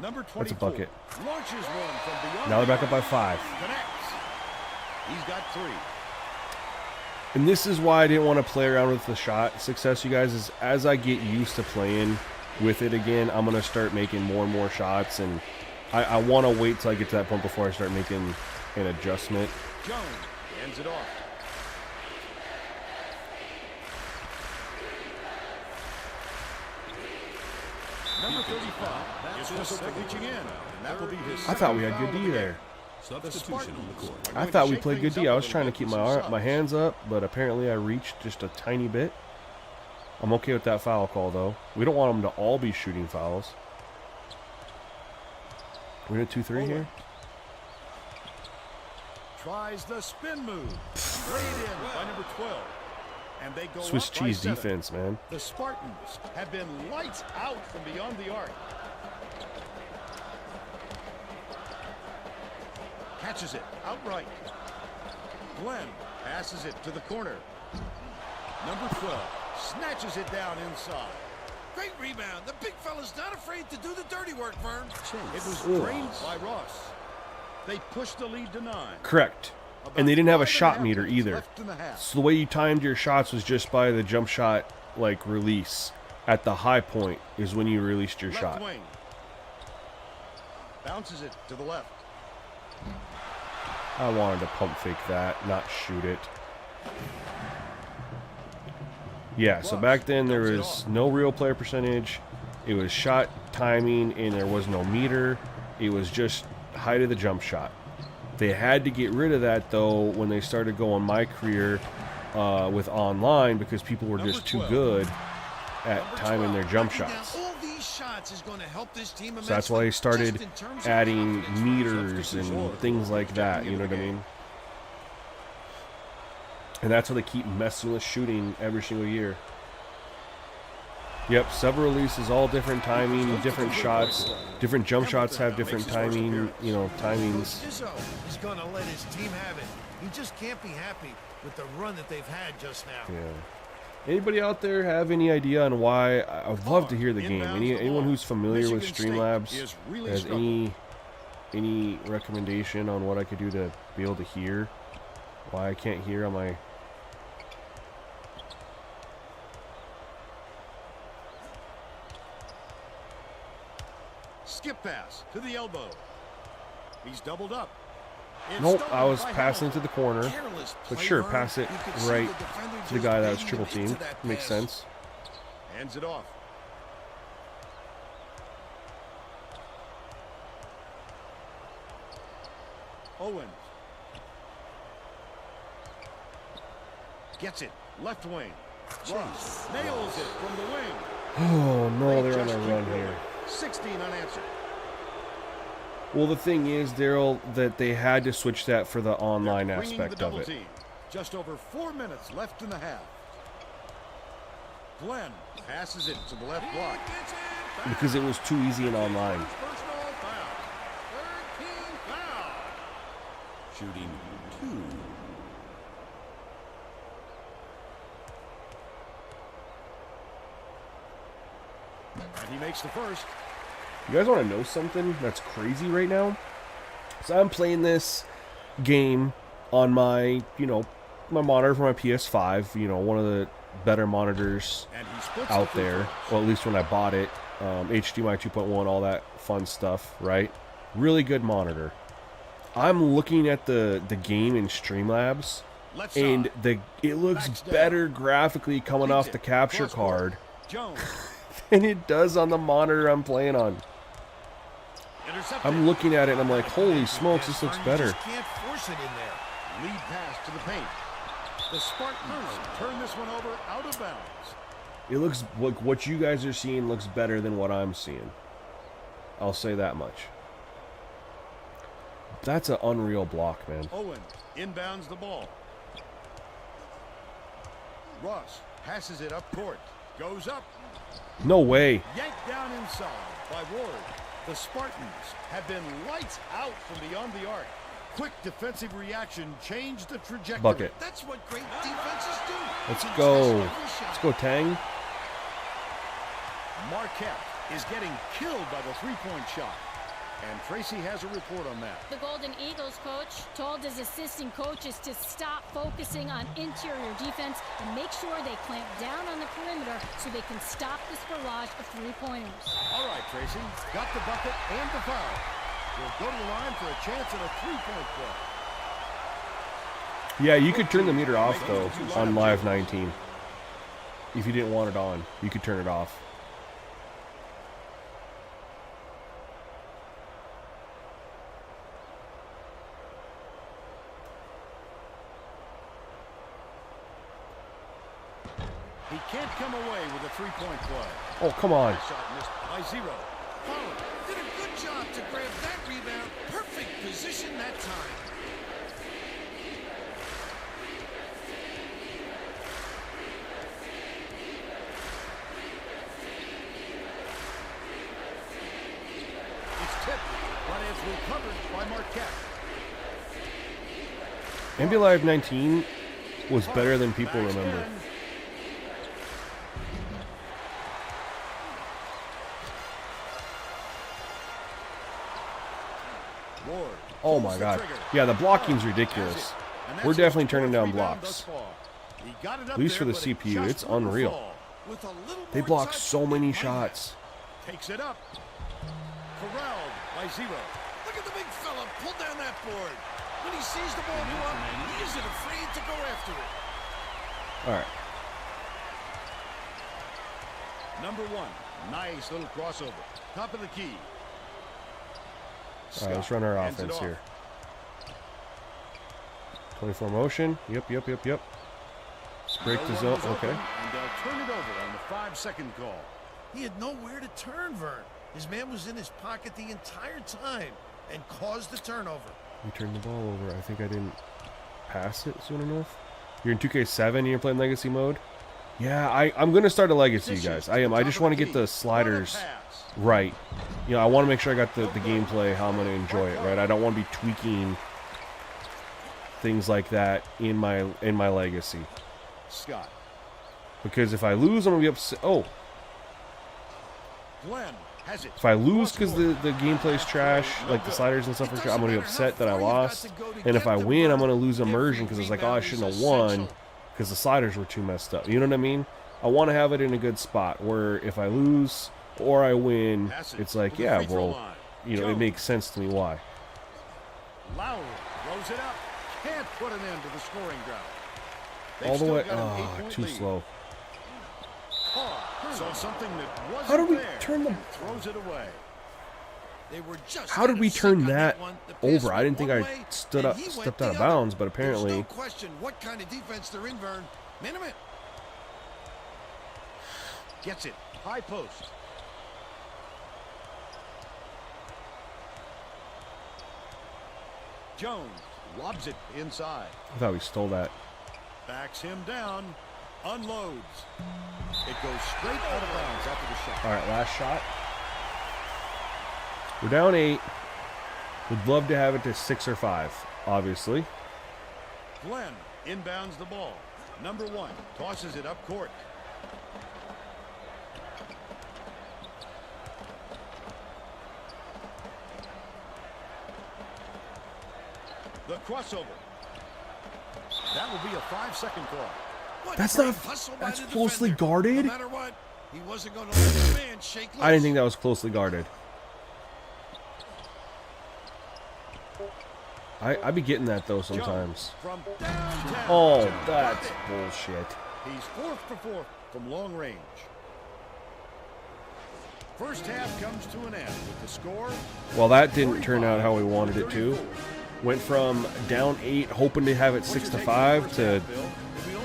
Number 24 That's a bucket. launches one from beyond. Now they're back the up by arc. 5. Connects. He's got 3. And this is why I didn't want to play around with the shot success, you guys, is as I get used to playing with it again, I'm going to start making more and more shots. And I want to wait till I get to that point before I start making an adjustment. Jones ends it off. Number 35 is whistled for reaching in, and that will be his I thought we second had good foul of D the there. game. The Spartans are I going thought to we shake played good things D. up I a was little trying to bit keep with some my subs. hands up, but apparently I reached just a tiny bit. I'm okay with that foul call, though. We don't want them to all be shooting fouls. We're in a 2-3 here. Tries the spin move. Laid in by number 12. And they go Swiss up by cheese 7. defense, man. The Spartans have been lights out from beyond the arc. Catches it outright. Glenn passes it to the corner. Number 12 snatches it down inside. Great rebound. The big fella's not afraid to do the dirty work, Vern. It was drained by Ross. They pushed the lead to 9. Correct. About And they didn't have a 5.5 shot meter minutes either. left in the half. So the way you timed your shots was just by the jump shot, like, release. At the high point is when you released your Left shot. wing. Bounces it to the left. I wanted to pump fake that, not shoot it. Yeah, so back then there was no real player percentage. It was shot timing, and there was no meter. It was just height of the jump shot. They had to get rid of that, though, when they started going my career with online, because people were just too good at timing their jump shots. Now, all these shots is going to help this team So that's why they immensely, started just in terms of adding confidence. meters and things like that, you know what I mean? And that's how they keep messing with shooting every single year. Yep, several releases, all different timing, different shots. Different jump shots have different timing, you know, timings. Izzo is going to let his team have it. He just can't be happy with the run that they've had just now. Yeah. Anybody out there have any idea on why? I would love to hear the game. Anyone who's familiar with Streamlabs has any recommendation on what I could do to be able to hear? Why I can't hear on my... Skip pass to the elbow. He's doubled up. It's Nope, stolen I was by passing Hamilton. to the corner. Careless But play, sure, Vern. pass it You could see right the defender to the just guy that was baiting triple him into team. that Makes pass. sense. Hands it off. Owens. Gets it. Left wing. Ross nails it from the wing. Oh no, They they're on just a keep run rolling. here. 16 unanswered. Well, the thing is, Daryl, that they had to switch that for the online They're bringing the aspect of double it. team. Just over 4 minutes left in the half. Glenn passes it to the left block. Because it was too easy and online. Personal foul. Third team foul. Shooting 2. And he makes the first. You guys want to know something that's crazy right now? So I'm playing this game on my, my monitor for my PS5, one of the better monitors And he splits out the free there. throws. Well, at least when I bought it. HDMI 2.1, all that fun stuff, right? Really good monitor. I'm looking at the game in Streamlabs, Left and side. it looks Backs down. better graphically coming Keeps off it. the capture Cross court. card Jones. than it does on the monitor I'm playing on. Intercepted. I'm looking at it and I'm like, holy smokes, this looks Vern, better. You just can't force it in there. Lead pass to the paint. The Spartans turn this one over out of bounds. It looks like what you guys are seeing looks better than what I'm seeing. I'll say that much. That's an unreal block, man. Owen inbounds the ball. Ross passes it up court. Goes up. No way. Yanked down inside by Ward. The Spartans have been lights out from beyond the arc. Quick defensive reaction changed the trajectory. Bucket. That's what great defenses do. Let's Contest go. every shot. Let's go, Tang. Marquette is getting killed by the three-point shot. And Tracy has a report on that. The Golden Eagles coach told his assistant coaches to stop focusing on interior defense and make sure they clamp down on the perimeter so they can stop this barrage of three-pointers. All right, Tracy. Got the bucket and the foul. We'll go to the line for a chance at a three-point play. Yeah, you could turn the meter off, though, on Live 19. If you didn't want it on, you could turn it off. He can't come away with a three-point play. Oh, come on. Shot missed by 0. Fowler did a good job to grab that rebound. Perfect position that time. It's tipped, but it's recovered by Marquette. NBA Live 19 was better than people Backs remember. in. Ward Oh pulls my the god. trigger. Yeah, the blocking's Has ridiculous. it. And that's We're his definitely turning fourth down rebound blocks. thus far. He got it up At least there, for the but it CPU, just it's wouldn't unreal. fall. With a little They more block touch, so many he might have. shots. Takes it up. Corralled by 0. Look at the big fella pull down that board. When he sees the ball go up, he isn't afraid to go after it. All right. Number 1. Nice little crossover. Top of the key. All right, let's run our hands it offense off. here. 24 motion. Yep. Break No the one zone. was open, Okay. And they'll turn it over on the 5-second call. He had nowhere to turn, Vern. His man was in his pocket the entire time and caused the turnover. You turned the ball over. I think I didn't pass it soon enough. You're in 2K7 and you're playing Legacy mode? Yeah, I'm going to start a Legacy, you guys. I am. I just want to get the sliders right. I want to make sure I got the gameplay, how I'm going to enjoy it, right? I don't want to be tweaking things like that in my Legacy. Scott. Because if I lose, I'm going to be upset. Oh, Glenn has it. if I lose because the gameplay's trash, like the sliders and stuff are trash, I'm going to be upset that I lost. And if I win, I'm going to lose immersion because it's like, oh, I shouldn't have won because the sliders were too messed up. You know what I mean? I want to have it in a good spot where if I lose or I win, it's like, yeah, well, it makes sense to me why. Lowry throws it up. Can't put an end to the scoring drought. They've All the still way. got an Ah, 8-point too lead. slow. Saw something that wasn't How did we there. turn the? Throws it away. They were just How did we sick turn on that one. The pass over? I went didn't think one I way, stood and up, he went stepped the out of other. bounds, but There's apparently. no question what kind of defense they're in, Vern. Minimum. Gets it. High post. Jones lobs it inside. I thought we stole that. Backs him down. Unloads. It goes straight out of bounds after the shot. All right, last shot. We're down 8. Would love to have it to 6 or 5, obviously. Glenn inbounds the ball. Number 1 tosses it up court. The crossover. That will be a 5-second call. What That's great not- hustle by that's the closely defender. guarded? No matter what, he wasn't going to let his man shake loose. I didn't think that was closely guarded. I'd be getting that though sometimes. From downtown. Oh, that's bullshit. He's 4 for 4 from long range. First half comes to an end with the score. Well, that didn't turn out how we wanted it to. Went from down 8, hoping to have it 6 to 5, to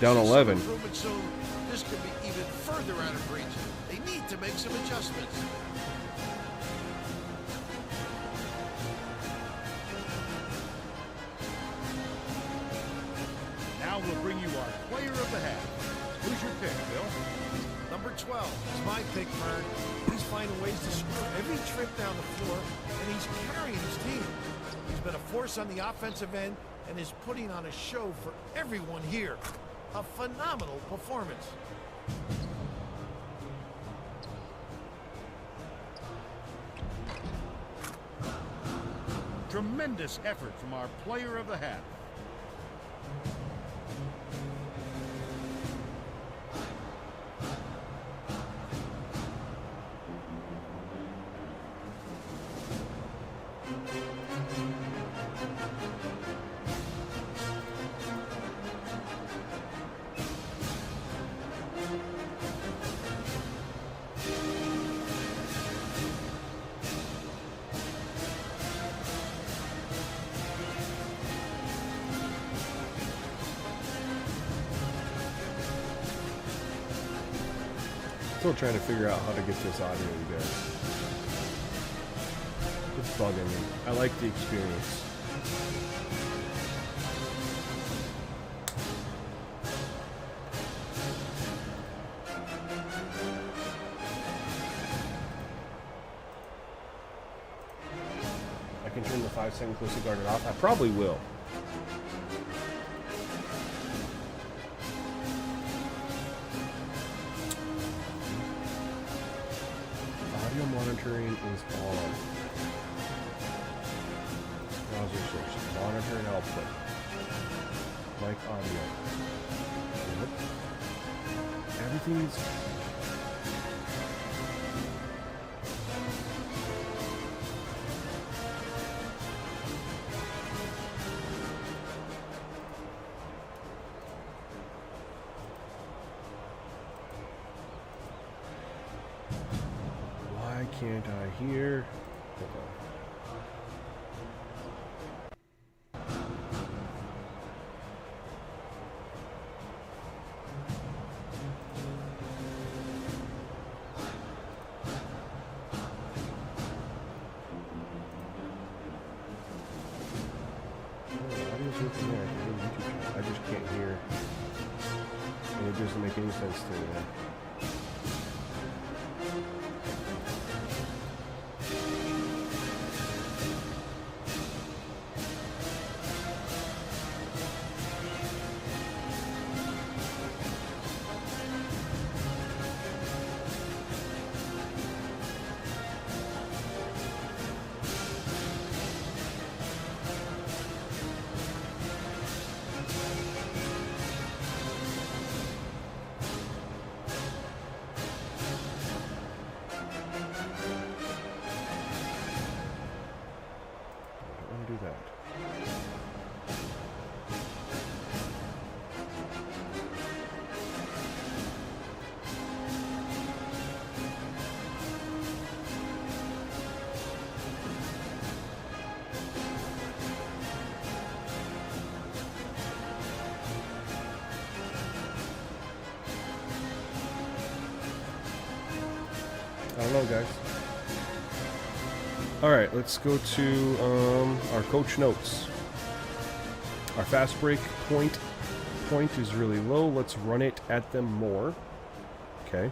down 11. This could be even further out of reach. They need to make some adjustments. Now we'll bring you our player of the half. Who's your pick, Bill? Number 12 is my pick, Vern. He's finding ways to score every trip down the floor, and he's carrying his team. He's been a force on the offensive end and is putting on a show for everyone here. A phenomenal performance. Tremendous effort from our player of the half. Still trying to figure out how to get this audio, you guys. It's bugging me. I like the experience. I can turn the 5-second closely guarded off. I probably will. Audio monitoring is on. Browser source. Monitoring output. Mic audio. Yep. Everything's. Why can't I hear? Hold on. Audio's working there. I can hear YouTube channel. I just can't hear. And it doesn't make any sense to me, man. Hello, guys. All right, let's go to our coach notes. Our fast break point is really low. Let's run it at them more. Okay.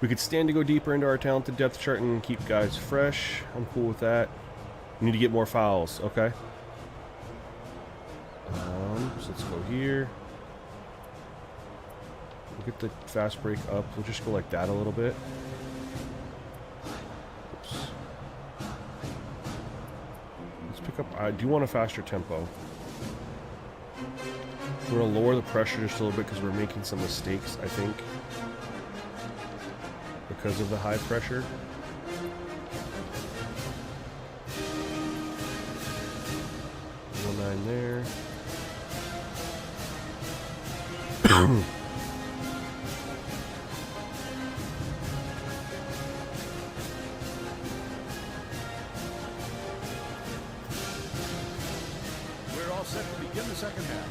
We could stand to go deeper into our talented depth chart and keep guys fresh. I'm cool with that. We need to get more fouls. Okay. So let's go here. We'll get the fast break up. We'll just go like that a little bit. Oops. Let's pick up. I do want a faster tempo. We're going to lower the pressure just a little bit because we're making some mistakes, I think, because of the high pressure. Nine there. We're all set to begin the second half.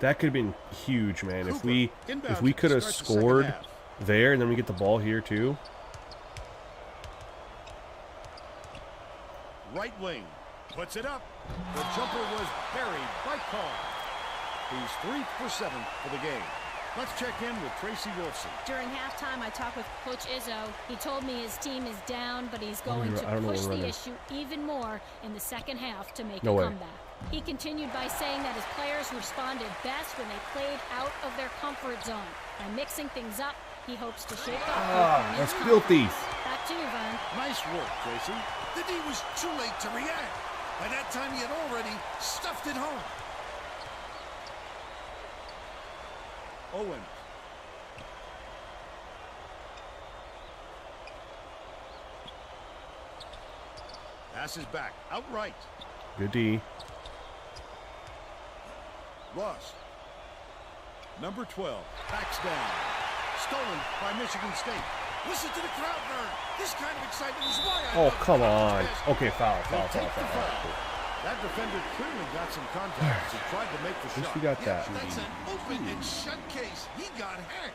That could have been huge, man. If we Inbound could have starts the second scored half. there and then we get the ball here too. Right wing puts it up. The jumper was buried by Carr. He's 3 for 7 for the game. Let's check in with Tracy Wolfson. During halftime, I talked with Coach Izzo. He told me his team is down, but he's going I to don't know push what we're the running. issue even more in the second half to make No a way. comeback. He continued by saying that his players responded best when they played out of their comfort zone. By mixing things up, he hopes to shake off. That's filthy. Back to you, Vern. Nice work, Tracy. The D was too late to react. By that time, he had already stuffed it home. Owen. Passes back, outright. Good D. Ross. Number 12, backs down. Stolen by Michigan State. Listen to the crowd, Vern. This kind of excitement is why I Oh, love come college on. basketball. Okay, foul. They take the foul. That defender clearly got some contact as he tried to make the At least shot. we got Yeah, that. that's an open and shut case. He got hacked.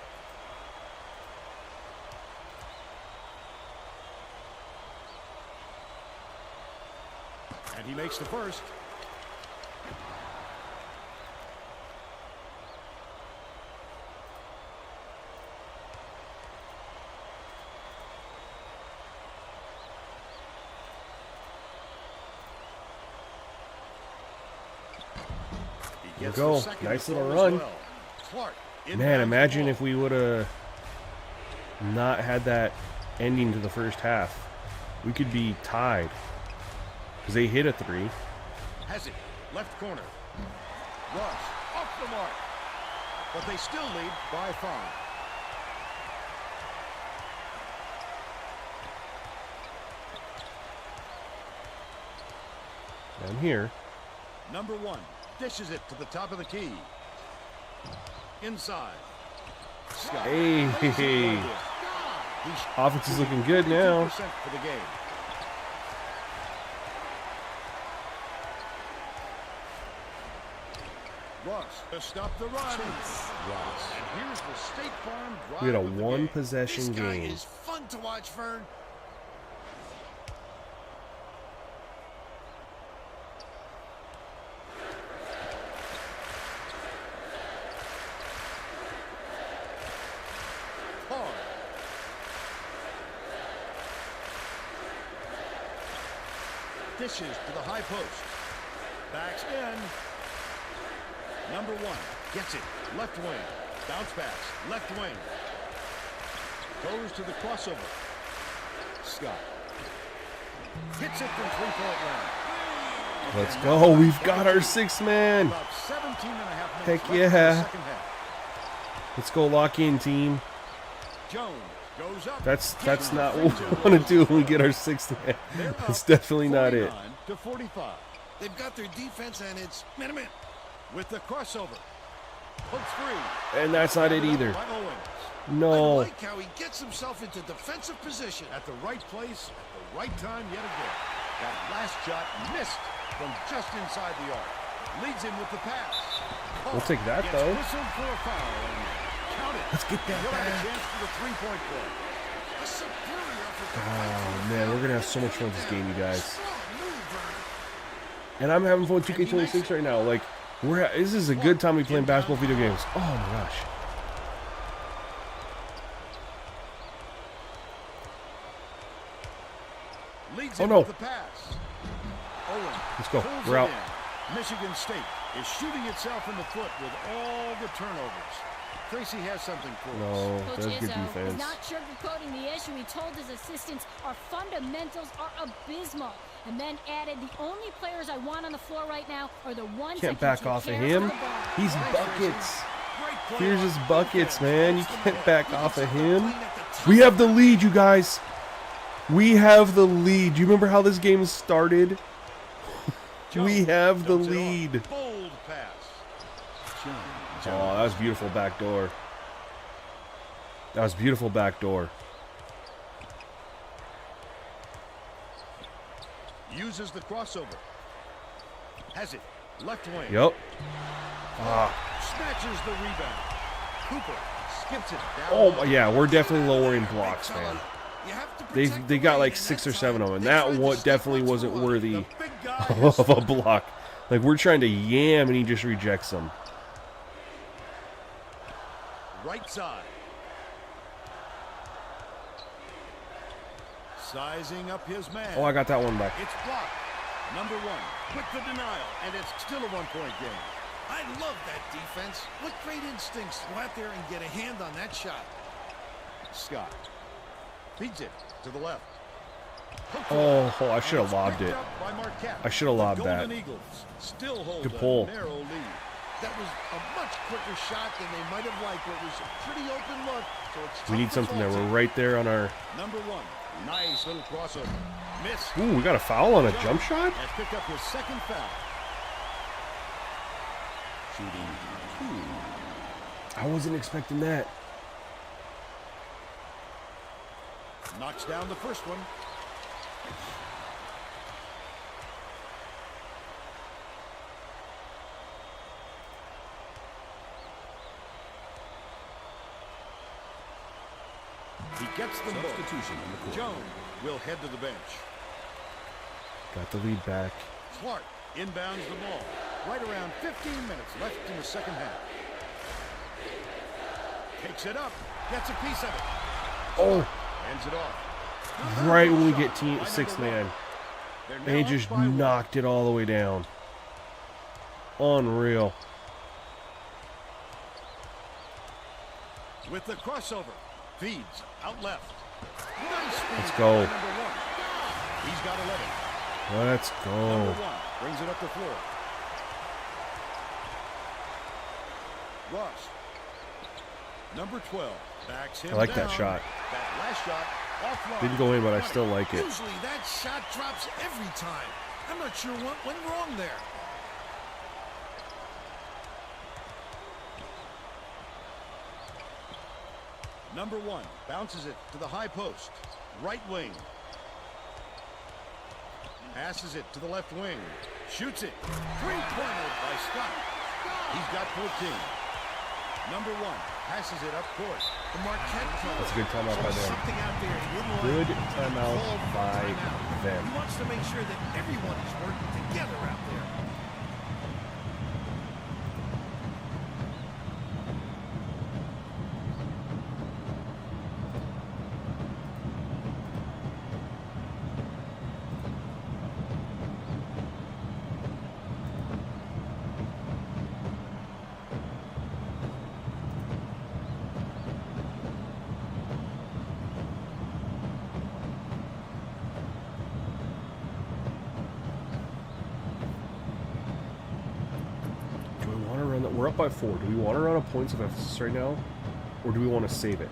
And he makes the first. He gets go. the second Nice to little fall as run. well. Clark. Man, inbounds imagine ball. if we would have not had that ending to the first half. We could be tied. Because they hit a 3. Has it. Left corner. Ross off the mark. But they still lead by 5. Down here. Number 1 dishes it to the top of the key. Inside. Scott. Hey. Lays it right in. He's Offense is looking good now. 52% for the game. Ross to stop the run. Ross. And here's the State Farm drive. We had a of the one game. possession This guy game. is fun to watch, Vern. Hard. Dishes to the high post. Backs in. Number 1 gets it. Left wing. Bounce pass. Left wing. Goes to the crossover. Scott. Hits it from 3-point line. Let's go. We've got our 6th man. About 17 and a half minutes Heck left in the yeah. second half. Let's go lock in, team. Jones goes up. That's not what we want to do when we get our 6th man. That's definitely not it. 49 to 45. They've got their defense, and it's minute. with the crossover. Hooks free. And that's not it either. By Owens. I No. like how he gets himself into defensive position. At the right place, at the right time yet again. That last shot missed from just inside the arc. Leads him with the pass. We'll take that, Gets though. whistled for a foul. And count it. Let's get that He'll have a back. chance for the three-point play. A superior effort. Oh, man, we're going to have so much fun with this game, you guys. Strong move, Vernon. And I'm having fun with 2K26 right now. Like, this is a good time to be playing basketball video games. Oh, my gosh. Leads Oh, him no. with the pass. Owens Let's go. pulls We're it out. in. Michigan State is shooting itself in the foot with all the turnovers. Tracy has something for us. No, Coach that's good Izzo is defense. not sugarcoating the issue. He told his assistants our fundamentals are abysmal, and then added, the only players I want on the floor right now are the ones Can't that back can take off of care him. the ball. He's Thanks, buckets. Great play Here's on his buckets, defense. man. You Holds the can't ball. back He off gets of up him. clean at the top. We have the lead, you guys. We have the lead. Do you remember how this game started? We have the Dumps it off. lead. Bold pass. Oh, that was beautiful back door. That was beautiful back door. Uses the crossover. Has it. Left wing. Yep. Snatches the rebound. Cooper skips it down. Oh, yeah, we're definitely lowering blocks, man. You have to They protect they the got lane, like and 6 or that 7 of time, them, and they that tried to one step definitely up to wasn't one. worthy The big guy is of a block. Like, we're trying to yam, and he just rejects them. right side. Sizing up his man. Oh, I got that one back. It's blocked. Number one with the denial, and it's still a one-point game. I love that defense. What great instincts to go out there and get a hand on that shot. Scott feeds it to the left. Oh, I should have And it's lobbed picked it. up by Marquette. I should have The lobbed that. Golden Eagles still hold Good a pull. narrow lead. That was a much quicker shot than they might have liked. It was a pretty open look. So it's We tough need to something there. fault We're him. right there on our... Number one, nice little crossover. Miss. Ooh, we got a foul on a jump shot? Has picked up his second foul. Shooting 2. I wasn't expecting that. Knocks down the first one. He gets them both. Substitution on the court. Jones will head to the bench. Got the lead back. Clark inbounds the ball. Right around 15 minutes left in the second half. Takes it up. Gets a piece of it. Oh, Ends it off. right when we get By team number 6 one. man. They're And he now just up by one. knocked it all the way down. Unreal. With the crossover. Feeds out left. Nice feed Let's go. by number one. He's got 11. Let's Number go. one brings it up the floor. Ross. Number 12 backs him I like that down. shot. That last shot offline. Didn't go in, but I still like it. Usually that shot drops every time. I'm not sure what went wrong there. Number one bounces it to the high post. Right wing. Passes it to the left wing. Shoots it. Three-pointer by Scott. He's got 14. Number one passes it up court. The Marquette That's a good timeout by them. something out there he wouldn't like. Good timeout Called for by timeout. them. He wants to make sure that everyone is working together out there. Do we want to run that? We're up by 4. Do we want to run a points of emphasis right now? Or do we want to save it?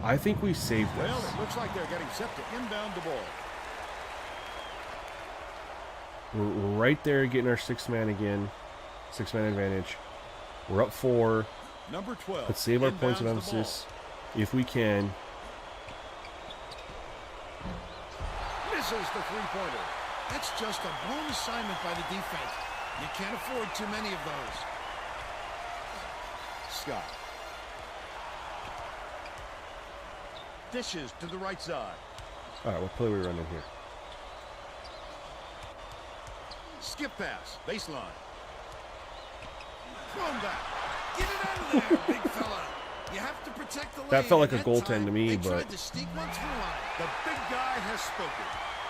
I think we saved Well, this. it looks like they're getting set to inbound the ball. We're right there getting our 6-man again. 6-man advantage. We're up 4. Number 12. Let's save our points of inbounds the ball. emphasis if we can. Misses the three-pointer. That's just a blown assignment by the defense. You can't afford too many of those. Scott. Dishes to the right side. All right, what play are we running here? Skip pass. Baseline. Thrown back. Get it out of there, big fella. You have to protect the lane. That felt like a That goaltend time, to me, they but tried to sneak one through on it. The big guy has spoken.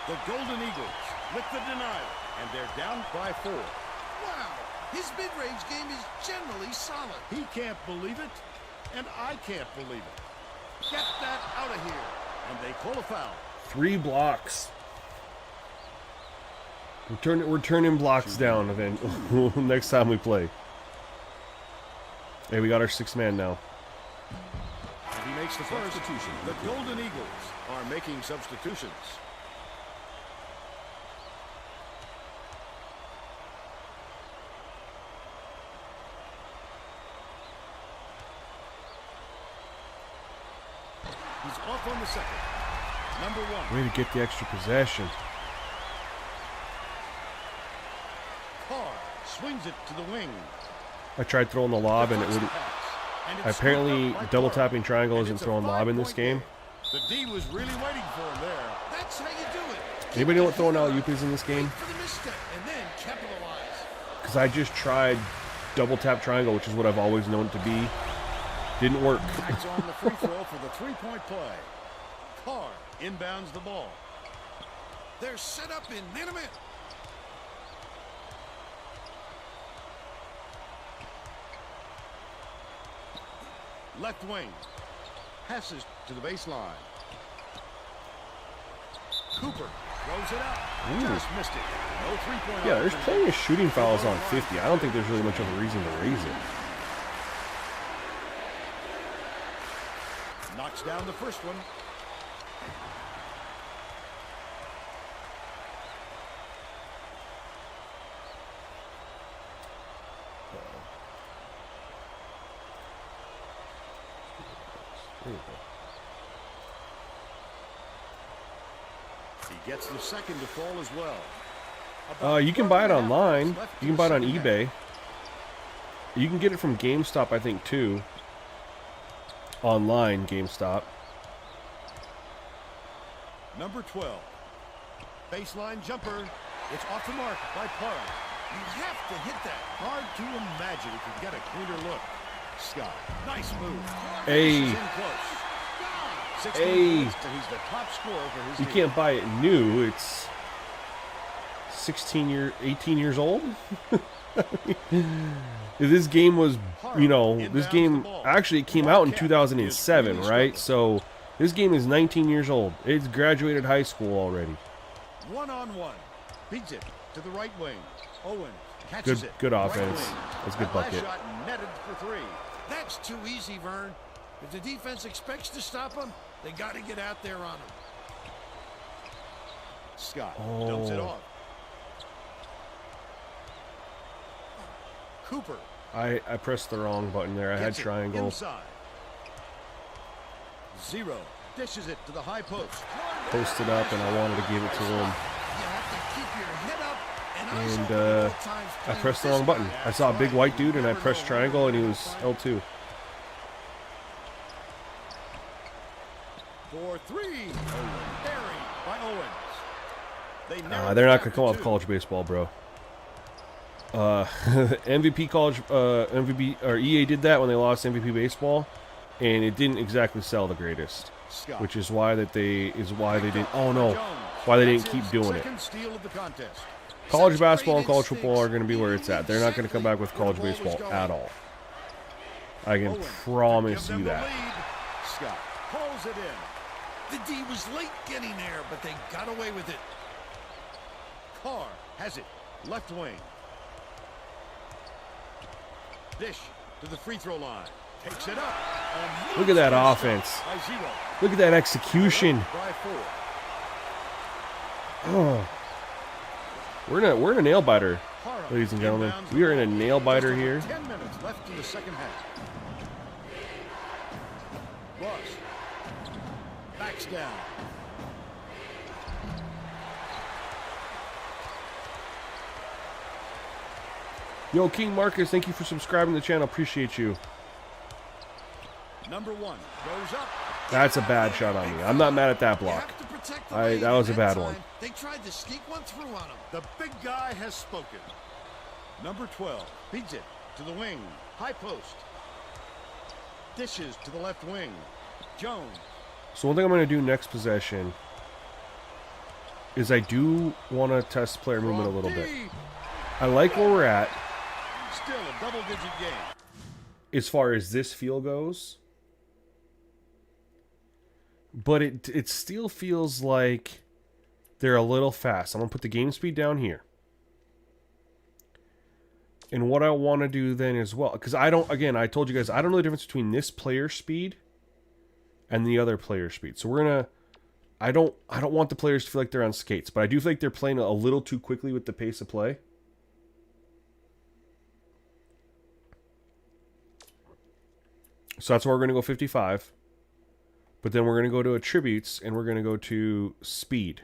The Golden Eagles with the denial, and they're down by 4. Wow, his mid-range game is generally solid. He can't believe it, and I can't believe it. Get that out of here, and they call a foul. 3 blocks. We're turning blocks down event next time we play. Hey, we got our 6-man now. And he makes the first. Substitution. The Golden Eagles are making substitutions. He's off on the second. Number 1. Way to get the extra possession. Carr swings it to the wing. I tried throwing the lob and it wouldn't. Apparently, double tapping triangle isn't throwing lob in this game. The D was really waiting for him there. That's how you do it. Anybody know what throwing alley-oop is in this game? For the misstep, and then capitalize. Because I just tried double tap triangle, which is what I've always known it to be. Didn't work. It's on the free throw for the three-point play. Carr inbounds the ball. They're set up in man-to-man. Left wing. Passes to the baseline. Cooper throws it up. Just missed it. No three-point. Yeah, there's plenty of shooting fouls on 50. I don't think there's really much of a reason to raise it. Knocks down the first one. He gets the second to fall as well. You can buy it online. You can buy it on eBay. You can get it from GameStop, I think, too. Online, GameStop. Number 12. Baseline jumper. It's off the mark by Parra. You have to hit that. Hard to imagine if you get a cleaner look. Scott, nice move. Hey. He's in close. 16 Hey. points, and he's the top scorer for his You team. can't buy it new. It's 18 years old. This game was, this game actually came out in 2007, right? So this game is 19 years old. It's graduated high school already. One-on-one. Beats it to the right wing. Owen catches it. Good Right offense. wing. That's a good That last bucket. shot netted for 3. That's too easy, Vern. If the defense expects to stop him, they got to get out there on him. Scott dumps it Oh. off. Cooper I pressed the wrong button there. I had gets it triangle. inside. 0 dishes it to the high post. Posted up, and I wanted to give it to him. You have to keep your head up and eyes And open at all times I playing pressed the wrong physical. button. I saw a big white dude, and I pressed triangle, and he was L2. For 3. Buried by Owens. They're not gonna come off college baseball, bro. MVP college, MVP or EA did that when they lost MVP baseball, and it didn't exactly sell the greatest, Scott. which is why they didn't. Oh no, why they didn't keep doing it. Second steal of the contest. College basketball and college football are going to be where it's at. They're not going to come back with college baseball at all. I can Owen promise to give you them the that. lead. Scott pulls it in. The D was late getting there, but they got away with it. Carr has it. Left wing. Dish to the free throw line. Takes it up. And Look at that misses offense. by 0. Look at that execution. By 4. Oh, We're in a nail biter, ladies and gentlemen. We are in a nail biter here. 10 minutes left in the second half. Ross backs down. Yo, King Marcus, thank you for subscribing to the channel. Appreciate you. Number 1 goes up. That's a bad shot on me. I'm not mad at that block. That was a bad one. They tried to sneak one through on him. The big guy has spoken. Number 12 feeds it to the wing. High post. Dishes to the left wing. Jones. So one thing I'm going to do next possession is I do want to test player movement a little bit. I like where we're at. Still a double-digit game. As far as this feel goes. But it still feels like they're a little fast. I'm going to put the game speed down here. And what I want to do then as well, because I told you guys, I don't know the difference between this player speed and the other player speed. So we're going to, I don't want the players to feel like they're on skates, but I do feel like they're playing a little too quickly with the pace of play. So that's why we're going to go 55. But then we're going to go to attributes, and we're going to go to speed.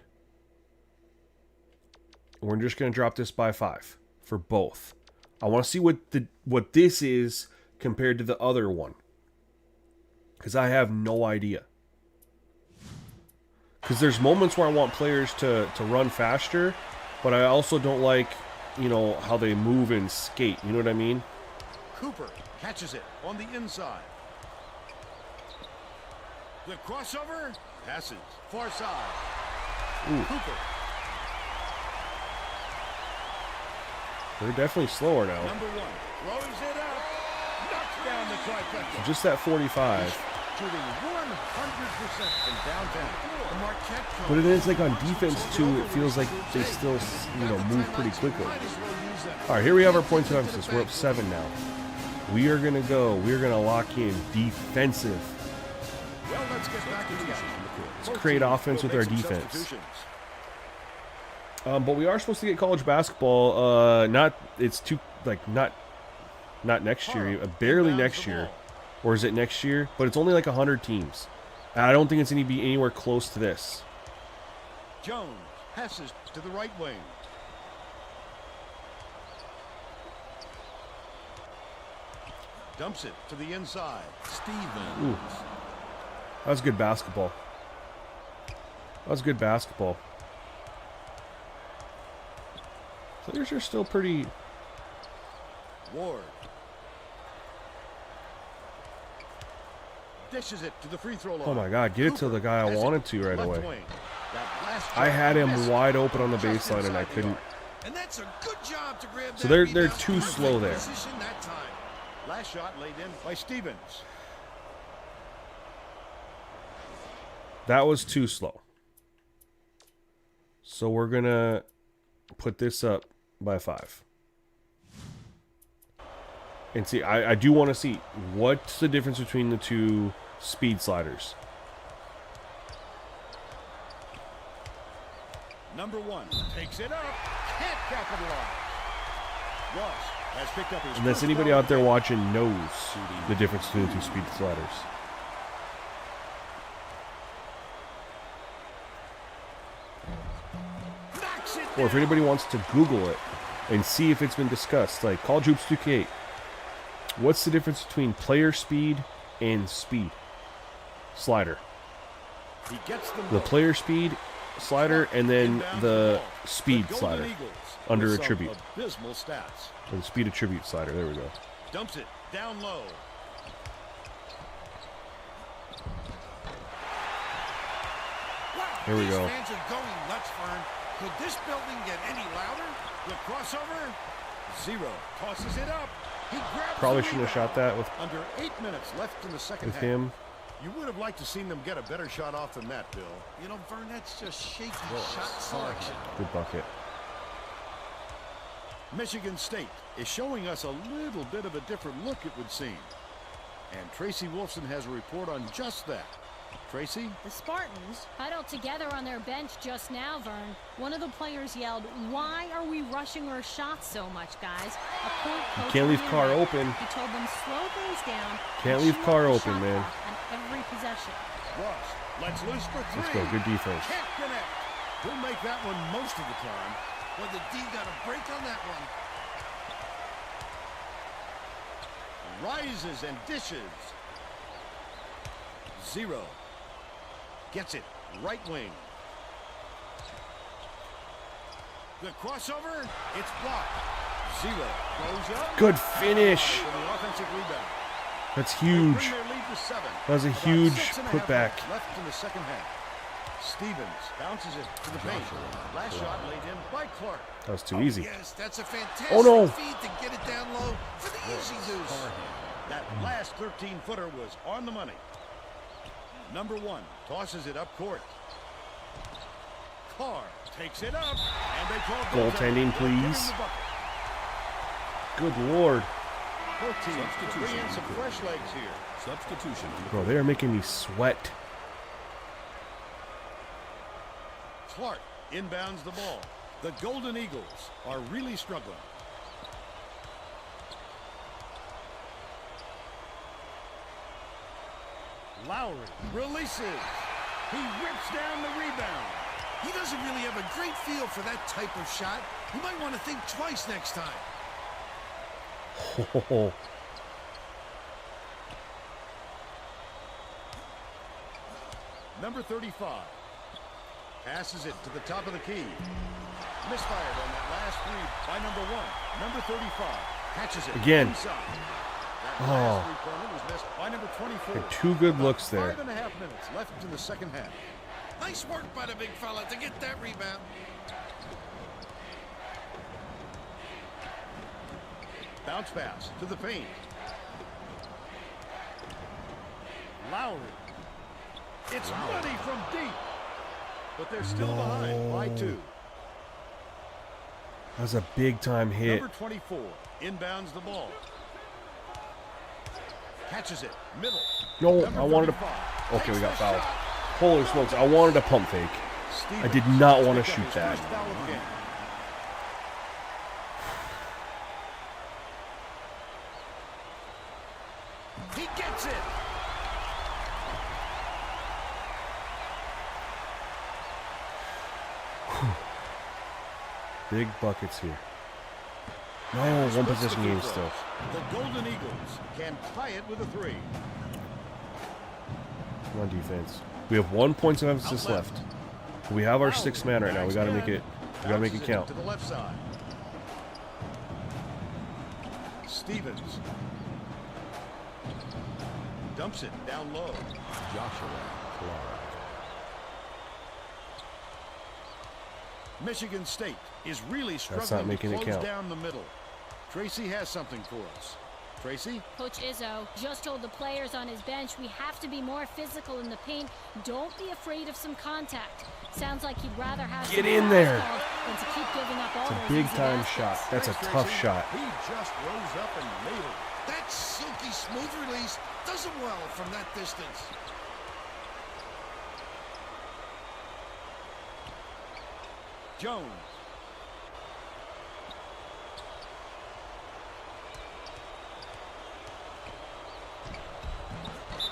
We're just going to drop this by 5 for both. I want to see what this is compared to the other one. Because I have no idea. Because there's moments where I want players to run faster, but I also don't like, how they move and skate. You know what I mean? Cooper catches it on the inside. The crossover passes far side. Ooh. Cooper. They're definitely slower now. Number 1 throws it up. Knocks down the trifecta. So just that 45. Shooting 100% from downtown. The Marquette coach. But it is like on defense too. It feels like they still, move pretty quickly. All right, here we have our points of emphasis. We're up 7 now. We are gonna go. We're gonna lock in defensive. Well, let's get back into the action. Let's create offense with our defense. But we are supposed to get college basketball. Not next year. Barely next year, or is it next year? But it's only like 100 teams. And I don't think it's going to be anywhere close to this. Jones passes to the right wing. Dumps it to the inside. Stevens. Ooh. That was good basketball. Players are still pretty... Ward. Dishes it to the free throw line. Oh my God, get it to the guy I wanted to right away. Wing. I had him wide open on the baseline and I couldn't. And that's a good job to grab So that they're rebound. too slow there. Position that time. Last shot laid in by Stevens. That was too slow. So we're going to put this up by 5. And see, I do want to see what's the difference between the two speed sliders. Number 1 takes it up. Can't capitalize. Ross has picked up his Unless first anybody foul. out there watching knows the difference between the two speed sliders. Knocks it Or if anybody wants to Google it and see if it's been discussed, like College Hoops 2K8, what's the difference between player speed and speed slider? He gets them The both. player speed slider and then Inbounds the ball. speed The Golden slider Eagles under with some attribute. Abysmal stats. Or the speed attribute slider. There we go. Dumps it down low. Wow, Here we these go. fans are going nuts, Fern. Could this building get any louder? The crossover. 0. Tosses it up. He grabs Probably the shouldn't have rebound. shot that with Under 8 minutes left in the second half. him. You would have liked to seen them get a better shot off than that, Bill. You know, Vern, that's just shaky shot selection. Good bucket. Michigan State is showing us a little bit of a different look, it would seem. And Tracy Wolfson has a report on just that. Tracy? The Spartans huddled together on their bench just now, Vern. One of the players yelled, "Why are we rushing our shots so much, guys?" A point You coach can't leave Carr reiterated. open. He told them slow things down. Can't and leave chew Carr up the open, shot man. clock on every possession. Ross lets loose for three. Let's go. Good defense. Can't connect. He'll make that one most of the time. Well, the D got a break on that one. Rises and dishes. 0. Gets it. Right wing. The crossover. It's blocked. 0. Goes up. Good finish. For the offensive rebound. That's They bring huge. their lead to 7. That was a About huge 6.5 putback. minutes left in the second half. Stevens bounces it to the paint. Last shot laid in by Clark. That was too easy. Yes, that's a fantastic Oh, no. feed to get it down low for the easy deuce. That last 13-footer was on the money. Number 1 tosses it up court. Carr takes it up, and they call Goaltending, They'll give him please. the bucket. Good Lord. Both teams to bring in some fresh legs here. Substitution on the Bro, they are making me sweat. Clark inbounds the ball. The Golden Eagles are really struggling. Lowry releases. He rips down the rebound. He doesn't really have a great feel for that type of shot. He might want to think twice next time. Oh, Number 35 passes it to the top of the key. Misfired on that last three by number 1. Number 35 catches it Again. inside. That Oh. last three-pointer was missed by number 24. Had 2 good looks there. 5.5 minutes left in the second half. Nice work by the big fella to get that rebound. Bounce pass to the paint. Lowry. It's money from deep. But they're still behind by 2. That was a big time hit. Number 24 inbounds the ball. Catches it. Middle. No, Number I wanted to. 35 Okay, we takes got the fouled. shot. Holy smokes, I wanted a pump fake. I did not want to shoot that. First foul of the game. He gets it. Big buckets here. No, one possession game still. The Golden Eagles can tie it with a 3. Come on, defense. We have 1 point of emphasis Out left. left. We have our 6th man right now. We gotta make it. We gotta make it Bounces count. to the left side. Stevens dumps it down low. Joshua Clark. Michigan State is really not struggling making to it close count. down the middle. Tracy has something for us. Tracy? Coach Izzo just told the players on his bench we have to be more physical in the paint. Don't be afraid of some contact. Sounds like he'd rather have Get some in fouls there. called than to keep giving up all It's a those big easy time baskets. shot. That's a Thanks, tough Tracy. shot. He just rose up and made it. That silky smooth release does him well from that distance. Jones.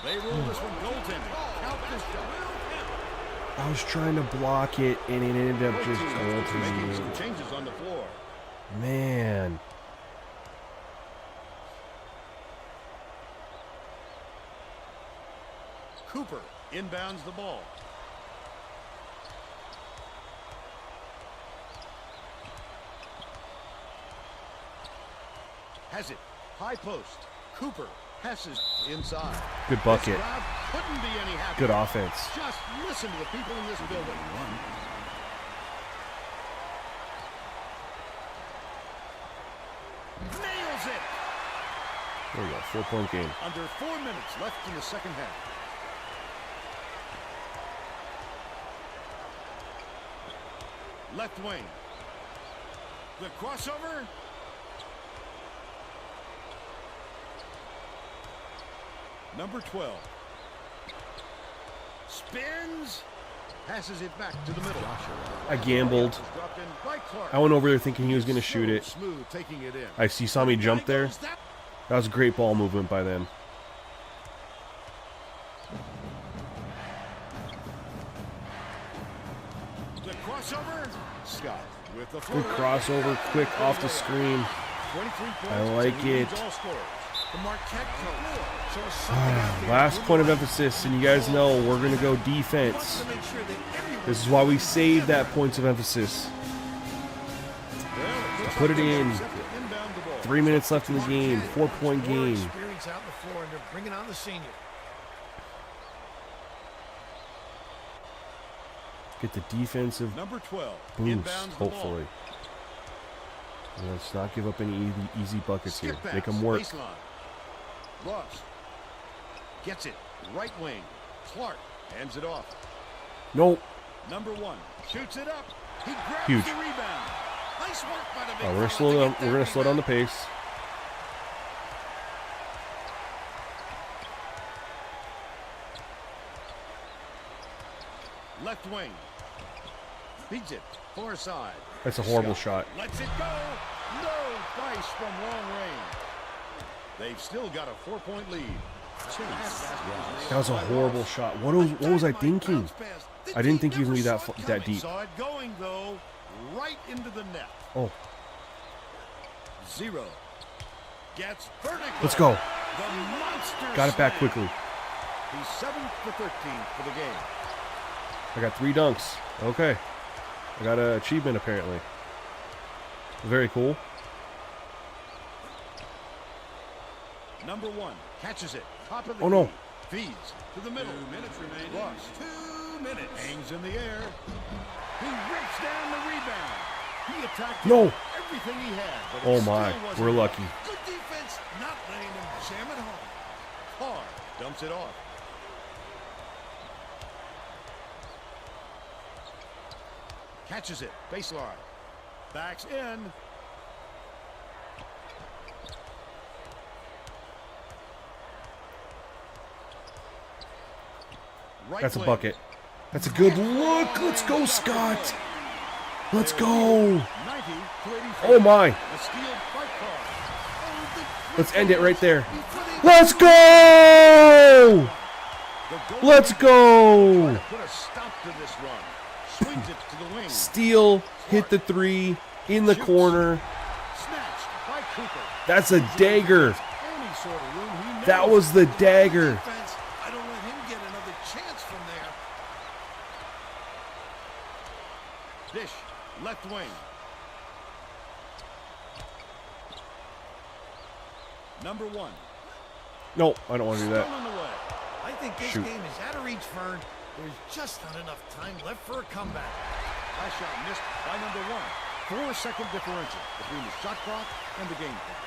They rule this one goaltending. Count this shot. I was trying to block it, and it ended up Both just teams going making through some me. changes on the floor. Man. Cooper inbounds the ball. Has it. High post. Cooper passes inside. Good bucket. This crowd couldn't be any happier. Good offense. Just listen to the people in this building. Nails it. There we go. 4-point game. Under 4 minutes left in the second half. Left wing. The crossover. Number 12. Spins. Passes it back to the middle. Joshua. I gambled. Dropped in by Clark. I went over there thinking he was going to shoot it. Smooth taking it in. You saw me jump there. That was great ball movement by them. The crossover. Scott with the Good crossover, quick off the screen. 23 points. I like it. All scores. The Marquette coach shows something out there. Last point of emphasis, and you guys know we're going to go Wants defense. to make sure that everyone This is why we save that points of emphasis. Put it in. 3 minutes left in the game. 4-point more game. experience out on the floor, and they're bringing on the senior. Get the defensive Number 12. boost, Inbounds the ball. hopefully. And let's not give up any easy buckets here. Skip pass, Make them work. baseline. Ross gets it. Right wing. Clark hands it off. Nope. Number 1 shoots it up. He grabs Huge. the rebound. Nice work by the big We're gonna fella slow to down. get We're that gonna slow down the rebound. pace. Left wing. Beats it. Far side. That's a horrible Scott shot. lets it go. No dice from long range. They've still got a 4-point lead. That was a horrible shot. What was I thinking? I didn't think he was gonna be that deep. Saw it going though, right into the net. Oh, 0 gets vertical. let's go. The monster Got it back slam. quickly. He's 7 for 13 for the game. I got 3 dunks. Okay. I got an achievement apparently. Very cool. Number 1 catches it. Top of the Oh, no. key. Feeds to the middle. 2 minutes remaining. Ross. 2 minutes. Hangs in the air. He rips down the rebound. He attacked No. it with everything he had. But Oh it my, still wasn't we're enough. lucky. Good defense, not letting him jam it home. Carr dumps it off. Catches it. Baseline. Backs in. Right That's a wing. bucket. That's a good look. Let's go, Scott. Let's go. 90 to 84. Oh my. A steal by Carr. Let's end it right there. Let's go. The goal Let's go. put a stop to this run. Swings it to the wing. Steal, hit the 3 in the corner. Snatched by Cooper. That's a dagger. Any sort of room he knows. That was the dagger. Defense, I don't let him get another chance from there. Dish, left wing. Number 1. No, I don't want to do that. Stolen away. I think this Shoot. game is out of reach, Fern. There's just not enough time left for a comeback. High shot missed by number 1. 4-second differential between the shot clock and the game clock.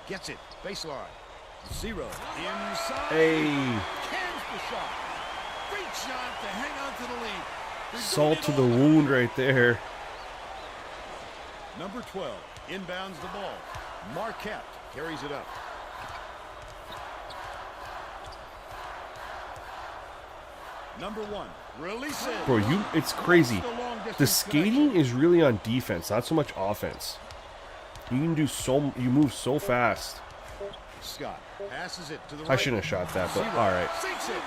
Gets it. Baseline. 0. Inside. Hey, Cans the shot. Great shot to hang on to the lead. They're doing salt it to the all. wound right there. Number 12 inbounds the ball. Marquette carries it up. Number 1 releases. Bro, it's crazy. The long The distance skating is really on defense, not so much offense. You can do you move so fast. connection. Scott passes it to the I right. shouldn't have shot that, but 0. all right. Sinks it.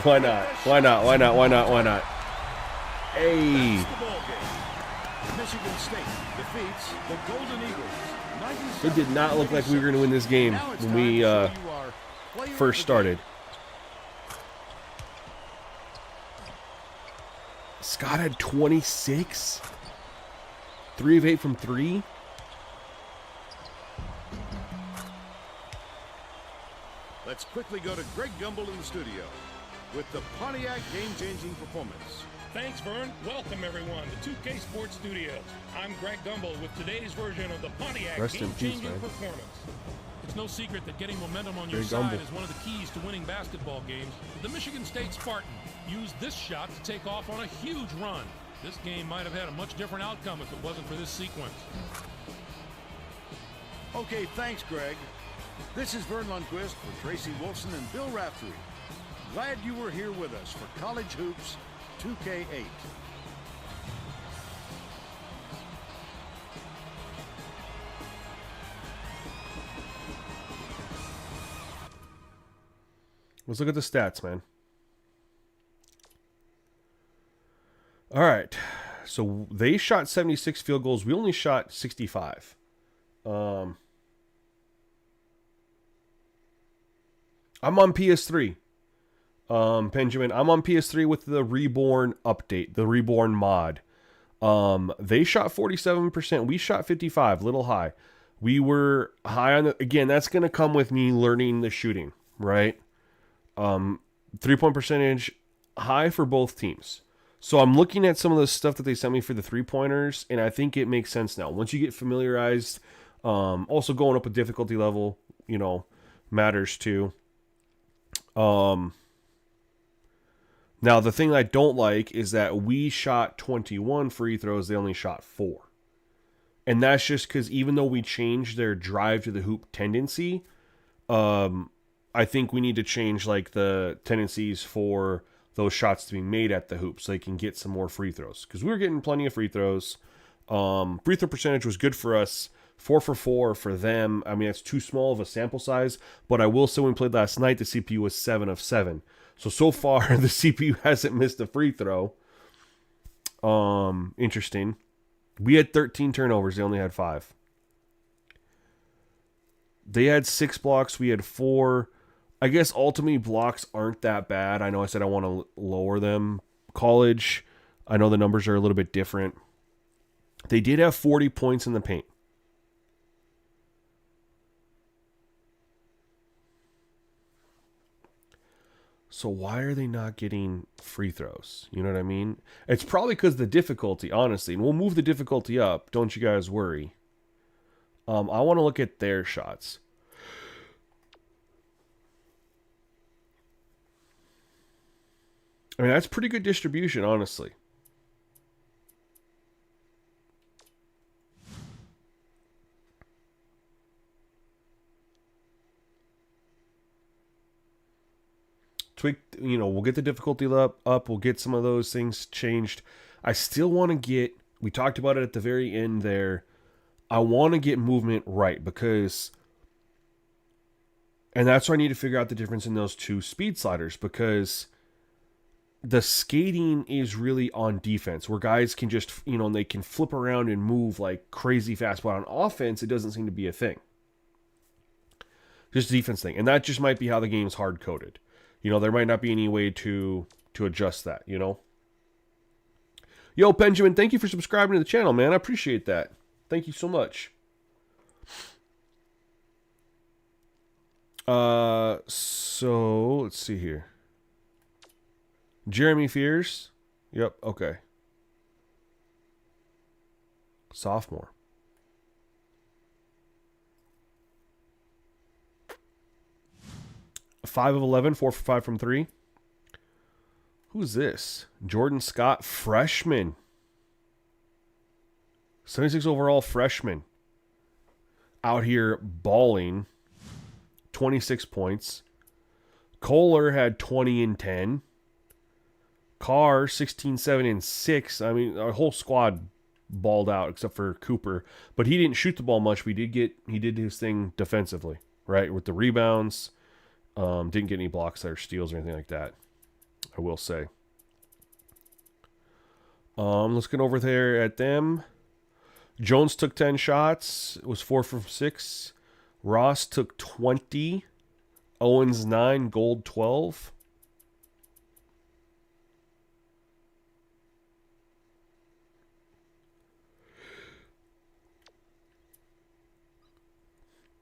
Why not? Why not? Why not? Why not? Why not? Hey, That's the ball game. Michigan State defeats the Golden Eagles. it did not look like we were going to win this game Now it's when time we to show you our player of first the started. game. Scott had 26. 3 of 8 from 3. Let's quickly go to Greg Gumbel in the studio with the Pontiac game-changing performance. Thanks, Vern. Welcome, everyone, to 2K Sports Studios. I'm Greg Gumbel with today's version of the Pontiac Rest in peace, game-changing man. performance. It's no secret that getting momentum on your Greg side Gumbel. is one of the keys to winning basketball games. The Michigan State Spartan used this shot to take off on a huge run. This game might have had a much different outcome if it wasn't for this sequence. Okay, thanks, Greg. This is Vern Lundquist for Tracy Wolfson and Bill Raftery. Glad you were here with us for College Hoops 2K8. Let's look at the stats, man. All right. So they shot 76 field goals. We only shot 65. I'm on PS3. Benjamin, I'm on PS3 with the REBORN update, the REBORN mod. They shot 47%. We shot 55, little high. We were high on the, again, that's going to come with me learning the shooting, right? 3-point percentage high for both teams. So I'm looking at some of the stuff that they sent me for the 3-pointers, and I think it makes sense now. Once you get familiarized, also going up a difficulty level, you know, matters too. Now the thing I don't like is that we shot 21 free throws, they only shot 4. And that's just because even though we changed their drive to the hoop tendency, I think we need to change like the tendencies for those shots to be made at the hoop so they can get some more free throws. Because we were getting plenty of free throws. Free throw percentage was good for us. 4 for 4 for them. I mean, it's too small of a sample size. But I will say when we played last night, the CPU was 7 of 7. So far, the CPU hasn't missed a free throw. Interesting. We had 13 turnovers. They only had 5. They had 6 blocks. We had 4. I guess ultimately blocks aren't that bad. I know I said I want to lower them. College, I know the numbers are a little bit different. They did have 40 points in the paint. So why are they not getting free throws? You know what I mean? It's probably because the difficulty, honestly. And we'll move the difficulty up. Don't you guys worry. I want to look at their shots. I mean, that's pretty good distribution, honestly. Tweaked, you know, we'll get the difficulty up. We'll get some of those things changed. I still want to get, we talked about it at the very end there. I want to get movement right because, and that's why I need to figure out the difference in those two speed sliders because the skating is really on defense where guys can just, you know, they can flip around and move like crazy fast. But on offense, it doesn't seem to be a thing. Just a defense thing. And that just might be how the game's hard coded. You know, there might not be any way to adjust that, you know? Yo, Benjamin, thank you for subscribing to the channel, man. I appreciate that. Thank you so much. So let's see here. Jeremy Fears. Yep, okay. Sophomore. Five of 11, 4 for 5 from 3. Who's this? Jordan Scott, freshman. 76 overall freshman. Out here balling. 26 points. Kohler had 20 and 10. Carr, 16, 7, and 6. I mean, our whole squad balled out except for Cooper. But he didn't shoot the ball much. He did his thing defensively, right? With the rebounds. Didn't get any blocks or steals or anything like that, I will say. Let's get over there at them. Jones took 10 shots. It was 4 from 6. Ross took 20. Owens 9. Gold 12.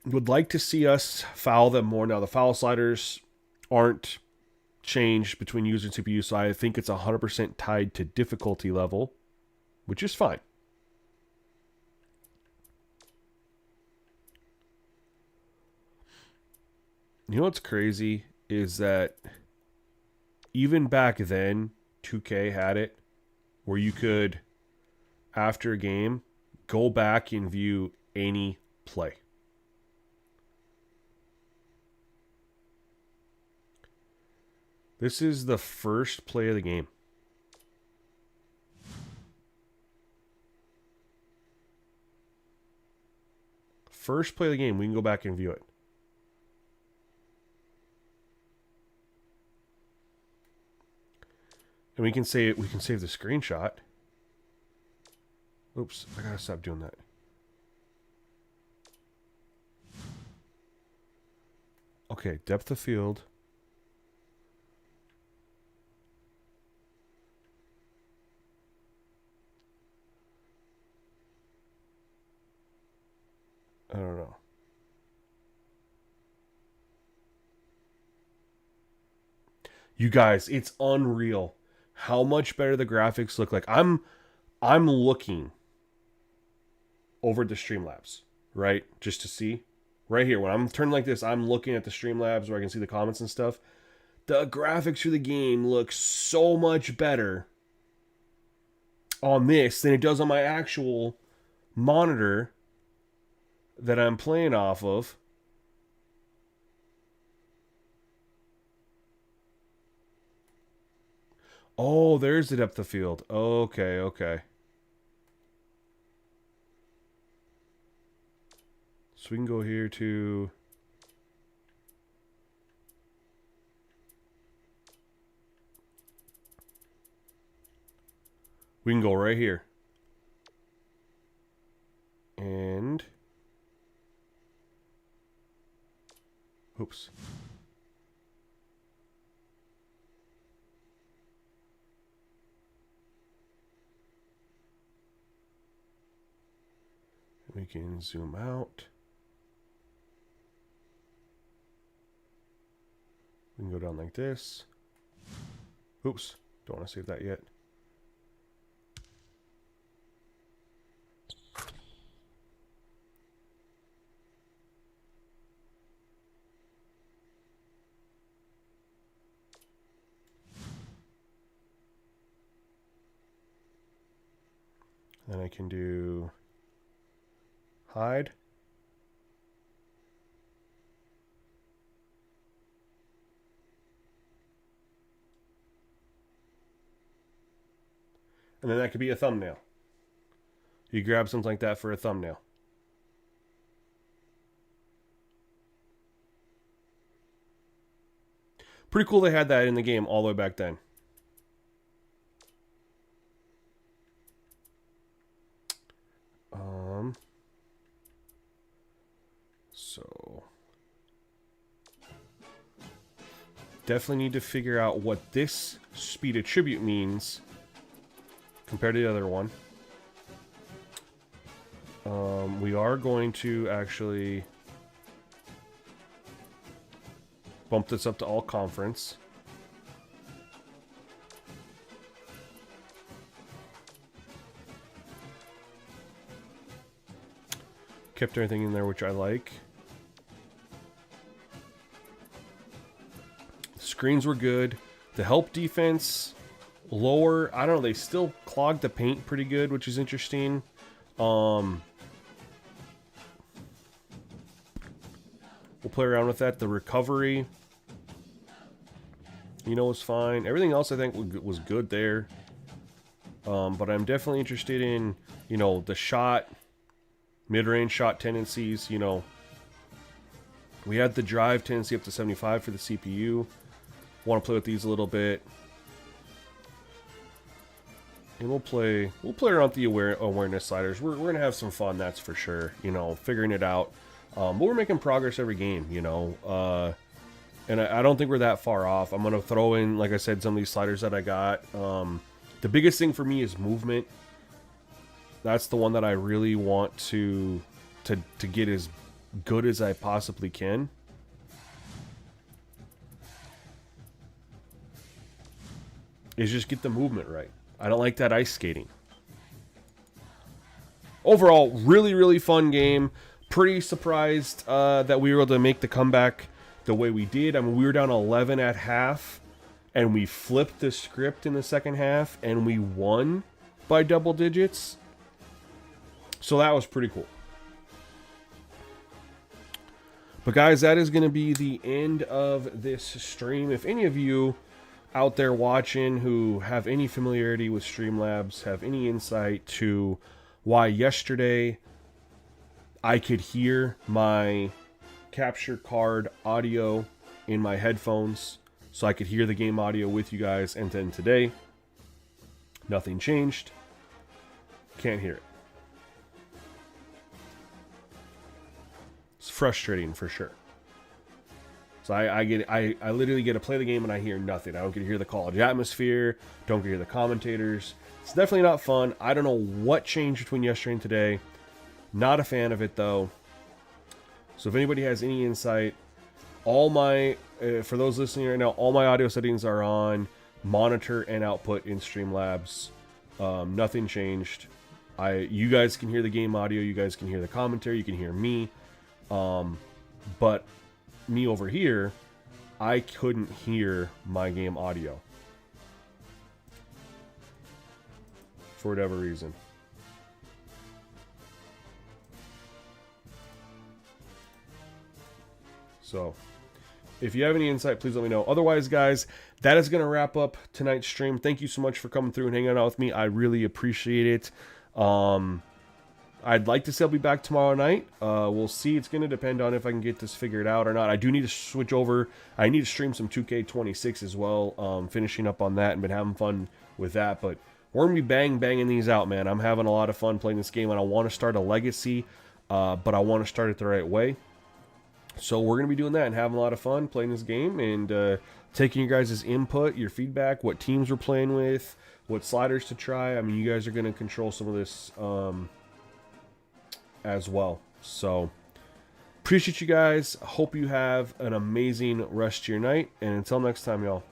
Would like to see us foul them more. Now, the foul sliders aren't changed between user and CPU, so I think it's 100% tied to difficulty level, which is fine. You know what's crazy is that even back then, 2K had it where you could, after a game, go back and view any play. This is the first play of the game. First play of the game, we can go back and view it. And we can save the screenshot. Oops, I gotta stop doing that. Okay, depth of field. I don't know. You guys, it's unreal how much better the graphics look like. I'm looking over the Streamlabs, right? Just to see. Right here, when I'm turning like this, I'm looking at the Streamlabs where I can see the comments and stuff. The graphics for the game look so much better on this than it does on my actual monitor that I'm playing off of. Oh, there's the depth of field. Okay, okay. So we can go here to... We can go right here. And... Oops. We can zoom out. We can go down like this. Oops, don't want to save that yet. Then I can do hide. And then that could be a thumbnail. You grab something like that for a thumbnail. Pretty cool they had that in the game all the way back then. So definitely need to figure out what this speed attribute means compared to the other one. We are going to actually bump this up to all conference. Kept everything in there, which I like. The screens were good. The help defense, lower. I don't know. They still clogged the paint pretty good, which is interesting. We'll play around with that. The recovery, you know, was fine. Everything else I think was good there. But I'm definitely interested in, you know, the shot, mid-range shot tendencies. You know, we had the drive tendency up to 75 for the CPU. Want to play with these a little bit. And we'll play around with the awareness sliders. We're going to have some fun, that's for sure. You know, figuring it out. But we're making progress every game, you know. And I don't think we're that far off. I'm going to throw in, like I said, some of these sliders that I got. The biggest thing for me is movement. That's the one that I really want to get as good as I possibly can. Is just get the movement right. I don't like that ice skating. Overall, really, really fun game. Pretty surprised that we were able to make the comeback the way we did. I mean, we were down 11 at half. and we flipped the script in the second half, and we won by double digits. So that was pretty cool. But guys, that is going to be the end of this stream. If any of you out there watching who have any familiarity with Streamlabs, have any insight to why yesterday I could hear my capture card audio in my headphones, so I could hear the game audio with you guys, and then today, nothing changed. Can't hear it. It's frustrating for sure. So I literally get to play the game and I hear nothing. I don't get to hear the college atmosphere, don't get to hear the commentators. It's definitely not fun. I don't know what changed between yesterday and today. Not a fan of it though. So if anybody has any insight, all my, for those listening right now, all my audio settings are on monitor and output in Streamlabs. Nothing changed. You guys can hear the game audio, you guys can hear the commentary, you can hear me. But me over here, I couldn't hear my game audio for whatever reason. So if you have any insight, please let me know. Otherwise, guys, that is going to wrap up tonight's stream. Thank you so much for coming through and hanging out with me. I really appreciate it. I'd like to say I'll be back tomorrow night. We'll see. It's going to depend on if I can get this figured out or not. I do need to switch over. I need to stream some 2K26 as well. Finishing up on that and been having fun with that. But we're going to be banging these out, man. I'm having a lot of fun playing this game, and I want to start a legacy, but I want to start it the right way. So we're going to be doing that and having a lot of fun playing this game and taking your guys' input, your feedback, what teams we're playing with, what sliders to try. I mean, you guys are going to control some of this as well. So appreciate you guys. Hope you have an amazing rest of your night, and until next time, y'all.